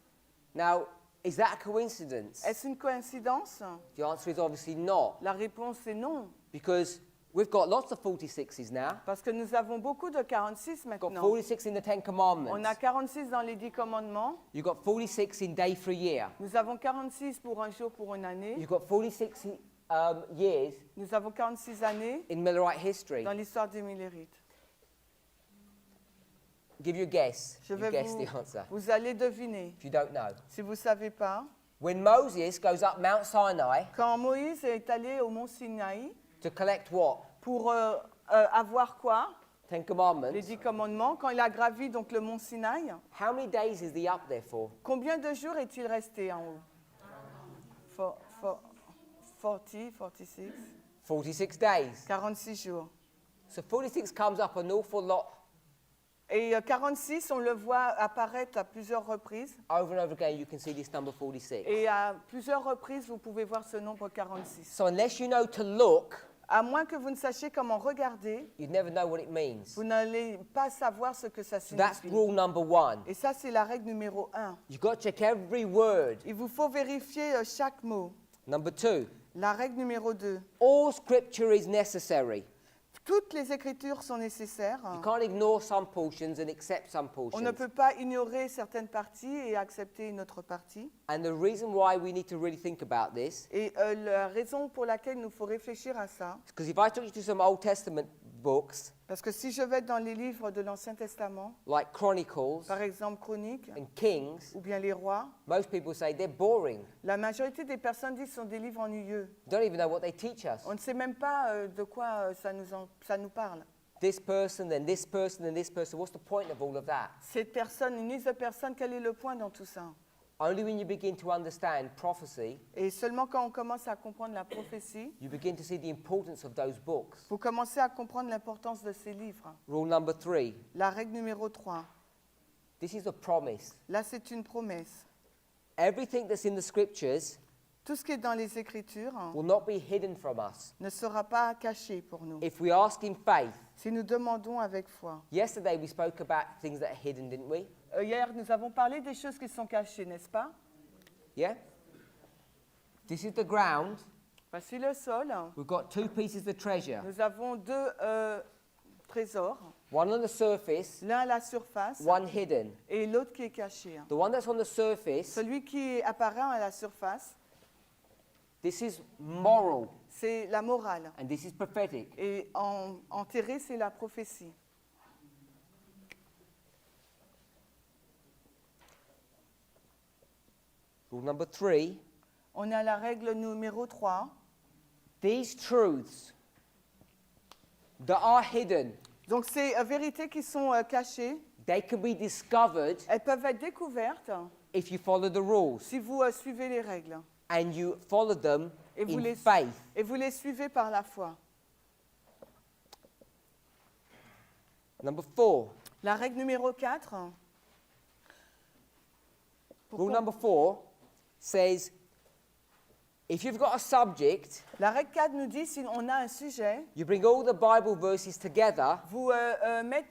A: Now, is that a coincidence?
B: Est-ce une coïncidence?
A: The answer is obviously not,
B: La réponse est non,
A: because we've got lots of 46s now.
B: parce que nous avons beaucoup de 46
A: We've got
B: maintenant.
A: 46 in the Ten Commandments.
B: On a 46 dans les 10 commandements,
A: You've got 46 in Day for a Year.
B: nous avons 46 pour un jour, pour une année,
A: You've got 46 years
B: nous avons 46 années
A: in Millerite history.
B: dans l'histoire des Millérites.
A: Give you a guess.
B: Je
A: You
B: vais
A: guess the answer.
B: vous allez deviner.
A: If you don't know.
B: Si vous ne savez pas,
A: When Moses goes up Mount Sinai
B: quand Moïse est allé au mont Sinaï
A: to collect what?
B: pour avoir quoi?
A: Ten
B: Les
A: Commandments.
B: 10 commandements. Quand il a gravi donc le mont Sinaï,
A: How many days is he up there for?
B: combien de jours est-il resté en haut? 46,
A: 46 days.
B: 46 jours.
A: So 46 comes up an awful lot
B: Et 46, on le voit apparaître à plusieurs reprises.
A: over and over again. You can see this number 46.
B: Et à plusieurs reprises, vous pouvez voir ce nombre 46.
A: So unless you know to look,
B: À moins que vous ne sachiez comment regarder,
A: you'd never know what it means.
B: vous n'allez pas savoir ce que ça
A: So that's
B: signifie.
A: rule number one.
B: Et ça, c'est la règle numéro 1.
A: You've got to check every word.
B: Il vous faut vérifier chaque mot.
A: Number two,
B: La règle numéro 2.
A: all scripture is necessary.
B: Toutes les écritures sont nécessaires.
A: You can't ignore some portions and accept some
B: On ne
A: portions.
B: peut pas ignorer certaines parties et accepter une autre partie.
A: And the reason why we need to really think about this
B: Et la raison pour laquelle il nous faut réfléchir à ça,
A: is because if I took you to some Old Testament books,
B: parce que si je vais dans les livres de l'Ancien Testament,
A: like Chronicles
B: par exemple Chroniques,
A: and Kings,
B: ou bien les rois,
A: most people say they're boring.
B: la majorité des personnes disent que ce sont des livres ennuyeux.
A: You don't even know what they teach us.
B: On ne sait même pas de quoi ça nous parle.
A: This person, then this person, and this person. What's the point of all of that?
B: Cette personne, une liste de personnes, quel est le point dans tout ça?
A: Only when you begin to understand prophecy,
B: Et seulement quand on commence à comprendre la prophétie,
A: you begin to see the importance of those books.
B: vous commencez à comprendre l'importance de ces livres.
A: Rule number 3.
B: La règle numéro 3.
A: This is a promise.
B: Là, c'est une promesse.
A: Everything that's in the scriptures
B: Tout ce qui est dans les Écritures
A: will not be hidden from us.
B: ne sera pas caché pour nous.
A: If we ask in faith,
B: Si nous demandons avec foi.
A: yesterday we spoke about things that are hidden, didn't we?
B: Hier, nous avons parlé des choses qui sont cachées, n'est-ce pas?
A: Yeah? This is the ground.
B: Voici le sol.
A: We've got two pieces of treasure.
B: Nous avons deux trésors.
A: One on the surface,
B: L'un à la surface
A: one hidden.
B: et l'autre qui est caché.
A: The one that's on the surface,
B: Celui qui apparaît à la surface,
A: this is moral
B: c'est la morale.
A: and this is prophetic.
B: Et enterré, c'est la prophétie.
A: Rule number 3,
B: On a la règle numéro 3.
A: these truths that are hidden,
B: Donc, ces vérités qui sont cachées,
A: they can be discovered
B: elles peuvent être découvertes
A: if you follow the rules
B: si vous suivez les règles
A: and you follow them
B: Et vous,
A: in
B: les,
A: faith.
B: et vous les suivez par la foi.
A: Number 4.
B: La règle numéro 4.
A: Rule number 4 says, if you've got a subject,
B: La règle 4 nous dit, si on a un sujet,
A: you bring all the Bible verses together,
B: vous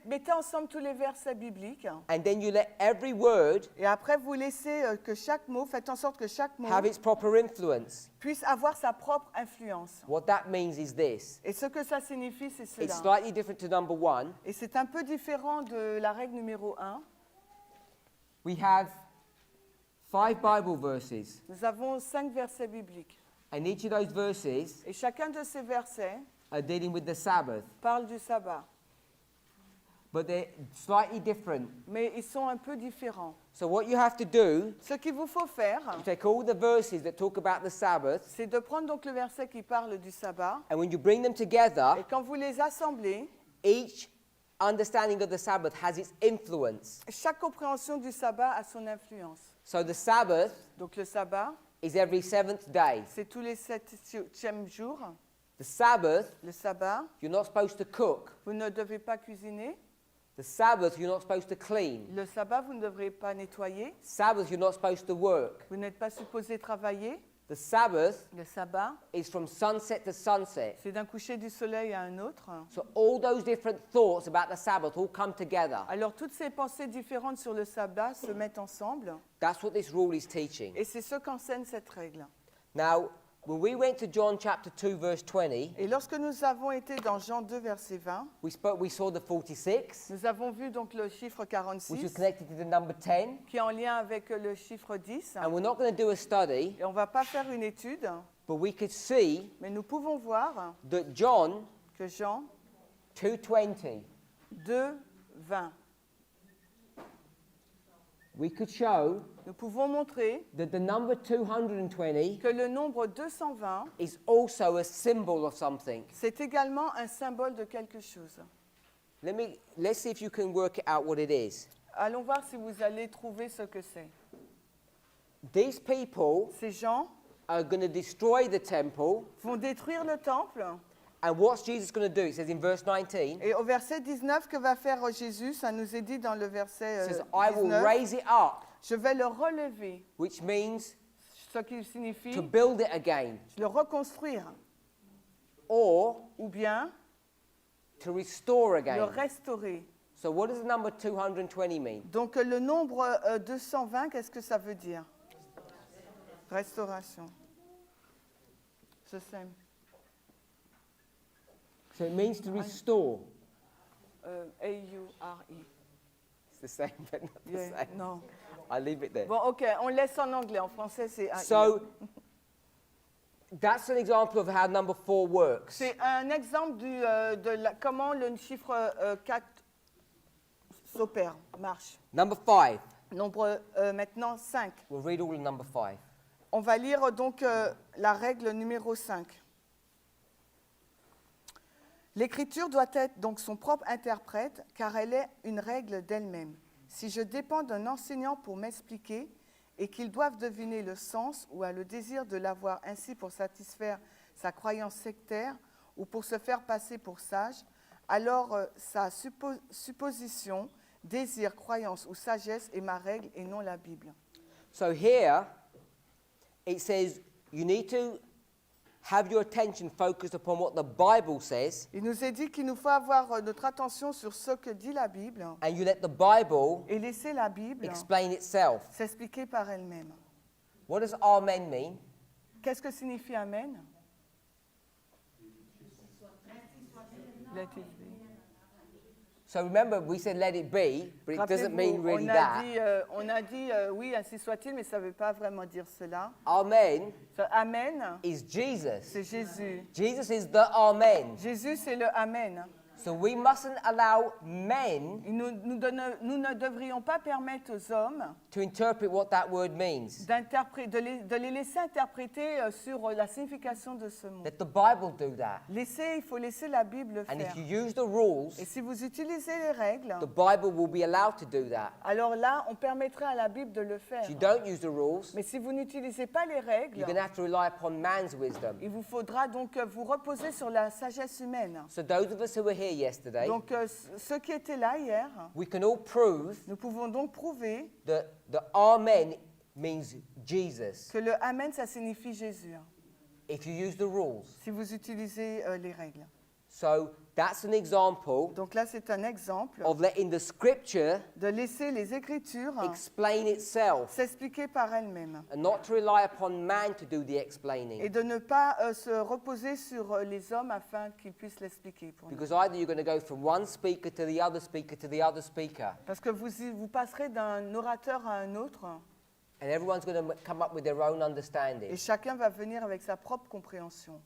B: mettez ensemble tous les versets bibliques,
A: and then you let every word
B: et après vous laissez que chaque mot, faites en sorte que chaque mot
A: have its proper influence.
B: puisse avoir sa propre influence.
A: What that means is this.
B: Et ce que ça signifie, c'est
A: It's
B: cela.
A: slightly different to number 1.
B: Et c'est un peu différent de la règle numéro 1.
A: We have 5 Bible verses,
B: Nous avons 5 versets bibliques.
A: and each of those verses
B: Et chacun de ces versets
A: are dealing with the Sabbath,
B: parle du sabbat.
A: but they're slightly different.
B: Mais ils sont un peu différents.
A: So what you have to do,
B: Ce qu'il vous faut faire,
A: you take all the verses that talk about the Sabbath,
B: c'est de prendre donc le verset qui parle du sabbat.
A: and when you bring them together,
B: Et quand vous les assemblez,
A: each understanding of the Sabbath has its influence.
B: chaque compréhension du sabbat a son influence.
A: So the Sabbath
B: Donc le sabbat,
A: is every 7th day.
B: c'est tous les 7e jours.
A: The Sabbath,
B: Le sabbat,
A: you're not supposed to cook.
B: vous ne devez pas cuisiner.
A: The Sabbath, you're not supposed to clean.
B: Le sabbat, vous ne devrez pas nettoyer.
A: Sabbath, you're not supposed to work.
B: Vous n'êtes pas supposé travailler.
A: The Sabbath
B: Le sabbat,
A: is from sunset to sunset.
B: c'est d'un coucher du soleil à un autre.
A: So all those different thoughts about the Sabbath all come together.
B: Alors toutes ces pensées différentes sur le sabbat se mettent ensemble.
A: That's what this rule is teaching.
B: Et c'est ce qu'enseigne cette règle.
A: Now, when we went to John chapter 2, verse 20,
B: Et lorsque nous avons été dans Jean 2, verset 20,
A: we saw the 46,
B: nous avons vu donc le chiffre
A: which was
B: 46,
A: connected to the number 10.
B: qui est en lien avec le chiffre 10.
A: And we're not going to do a study,
B: Et on ne va pas faire une étude,
A: but we could see
B: mais nous pouvons voir
A: that John
B: que Jean
A: 2:20,
B: 2, 20,
A: we could show
B: nous pouvons montrer
A: that the number 220
B: que le nombre 220,
A: is also a symbol of something.
B: c'est également un symbole de quelque chose.
A: Let's see if you can work out what it is.
B: Allons voir si vous allez trouver ce que c'est.
A: These people
B: Ces gens
A: are going to destroy the temple,
B: vont détruire le temple.
A: and what's Jesus going to do? It says in verse 19,
B: Et au verset 19, que va faire Jésus? Ça nous est dit dans le verset
A: it says, I will
B: 19.
A: raise it up,
B: Je vais le relever,
A: which means
B: ce qui signifie
A: to build it again,
B: le reconstruire,
A: or
B: ou bien
A: to restore
B: le
A: again.
B: restaurer.
A: So what does the number 220 mean?
B: Donc le nombre 220, qu'est-ce que ça veut dire? Restauration. The same.
A: So it means to restore.
B: A-U-R-E.
A: It's the same, but not the
B: Yeah,
A: same.
B: non.
A: I'll leave it there.
B: Bon, ok, on laisse en anglais. En français, c'est A-I.
A: So that's an example of how number 4 works.
B: C'est un exemple comment le chiffre 4 s'opère, marche.
A: Number 5.
B: Nombre maintenant 5.
A: We'll read all of number 5.
B: On va lire donc la règle numéro 5. L'écriture doit être donc son propre interprète car elle est une règle d'elle-même. Si je dépends d'un enseignant pour m'expliquer et qu'ils doivent deviner le sens ou a le désir de l'avoir ainsi pour satisfaire sa croyance sectaire ou pour se faire passer pour sage, alors sa supposition, désir, croyance ou sagesse est ma règle et non la Bible.
A: So here it says you need to have your attention focused upon what the Bible says,
B: Il nous est dit qu'il nous faut avoir notre attention sur ce que dit la Bible
A: and you let the Bible
B: et laisser la Bible
A: explain itself.
B: s'expliquer par elle-même.
A: What does amen mean?
B: Qu'est-ce que signifie Amen? Let it be.
A: So remember, we said let it be, but it doesn't mean
B: Rappelez-vous,
A: really that.
B: on a dit oui, ainsi soit-il, mais ça ne veut pas vraiment dire cela.
A: Amen
B: Amen,
A: is Jesus.
B: c'est Jésus.
A: Jesus is the Amen.
B: Jésus, c'est le Amen.
A: So we mustn't allow men
B: Et nous ne devrions pas permettre aux hommes
A: to interpret what that word means.
B: de les laisser interpréter sur la signification de ce mot.
A: Let the Bible do that.
B: Il faut laisser la Bible le
A: And
B: faire.
A: if you use the rules,
B: Et si vous utilisez les règles,
A: the Bible will be allowed to do that.
B: alors là, on permettrait à la Bible de le faire.
A: If you don't use the rules,
B: Mais si vous n'utilisez pas les règles,
A: you're going to have to rely upon man's wisdom.
B: il vous faudra donc vous reposer sur la sagesse humaine.
A: So those of us who were here yesterday,
B: Donc ceux qui étaient là hier,
A: we can all prove
B: nous pouvons donc prouver
A: that the Amen means Jesus
B: que le Amen, ça signifie Jésus,
A: if you use the rules.
B: si vous utilisez les règles.
A: So that's an example
B: Donc là, c'est un exemple
A: of letting the scripture
B: de laisser les Écritures
A: explain itself
B: s'expliquer par elles-mêmes
A: and not to rely upon man to do the
B: et
A: explaining.
B: de ne pas se reposer sur les hommes afin qu'ils puissent l'expliquer pour nous.
A: Because either you're going to go from one speaker to the other speaker to the other speaker,
B: Parce que vous passerez d'un orateur à un autre
A: and everyone's going to come up with their own
B: et
A: understanding.
B: chacun va venir avec sa propre compréhension.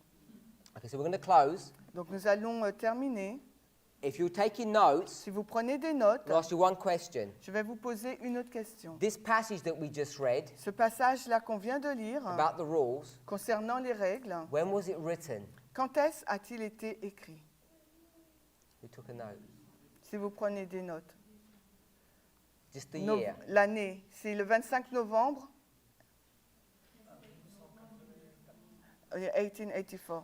A: Okay, so we're going to close.
B: Donc nous allons terminer.
A: If you're taking notes,
B: Si vous prenez des notes,
A: I'll ask you one question.
B: je vais vous poser une autre question.
A: This passage that we just read
B: Ce passage-là qu'on vient de lire,
A: about the rules,
B: concernant les règles,
A: when was it written?
B: quand est-ce a-t-il été écrit?
A: We took a note.
B: Si vous prenez des notes.
A: Just the year.
B: L'année, c'est le 25 novembre 1884.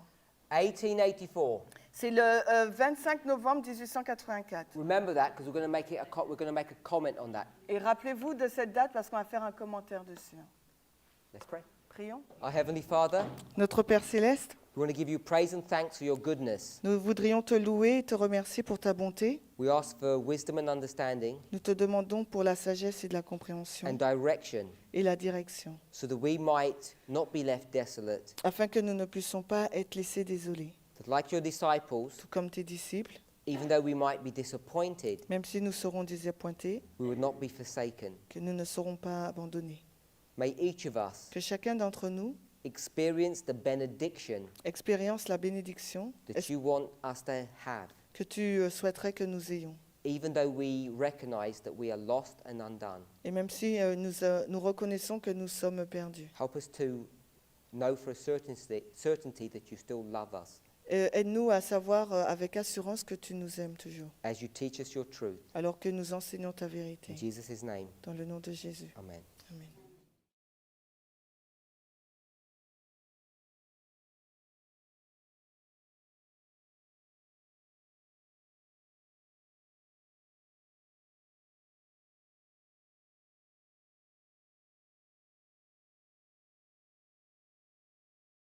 A: 1884.
B: C'est le 25 novembre 1884.
A: Remember that because we're going to make a comment on that.
B: Et rappelez-vous de cette date parce qu'on va faire un commentaire dessus.
A: Let's pray.
B: Prions.
A: Our Heavenly Father,
B: Notre Père céleste,
A: we want to give you praise and thanks for your goodness.
B: nous voudrions te louer et te remercier pour ta bonté.
A: We ask for wisdom and understanding
B: Nous te demandons pour la sagesse et de la compréhension
A: and direction
B: et la direction,
A: so that we might not be left desolate.
B: afin que nous ne puissions pas être laissés désolés.
A: That like your disciples,
B: Tout comme tes disciples,
A: even though we might be disappointed,
B: même si nous serons désappointés,
A: we would not be forsaken.
B: que nous ne serons pas abandonnés.
A: May each of us
B: Que chacun d'entre nous
A: experience the benediction
B: expérience la bénédiction
A: that you want us to have,
B: que tu souhaiterais que nous ayons.
A: even though we recognize that we are lost and undone.
B: Et même si nous reconnaissons que nous sommes perdus.
A: Help us to know for a certainty that you still love us
B: Aide-nous à savoir avec assurance que tu nous aimes toujours,
A: as you teach us your truth.
B: alors que nous enseignons ta vérité.
A: In Jesus' name,
B: Dans le nom de Jésus.
A: amen.
B: Amen.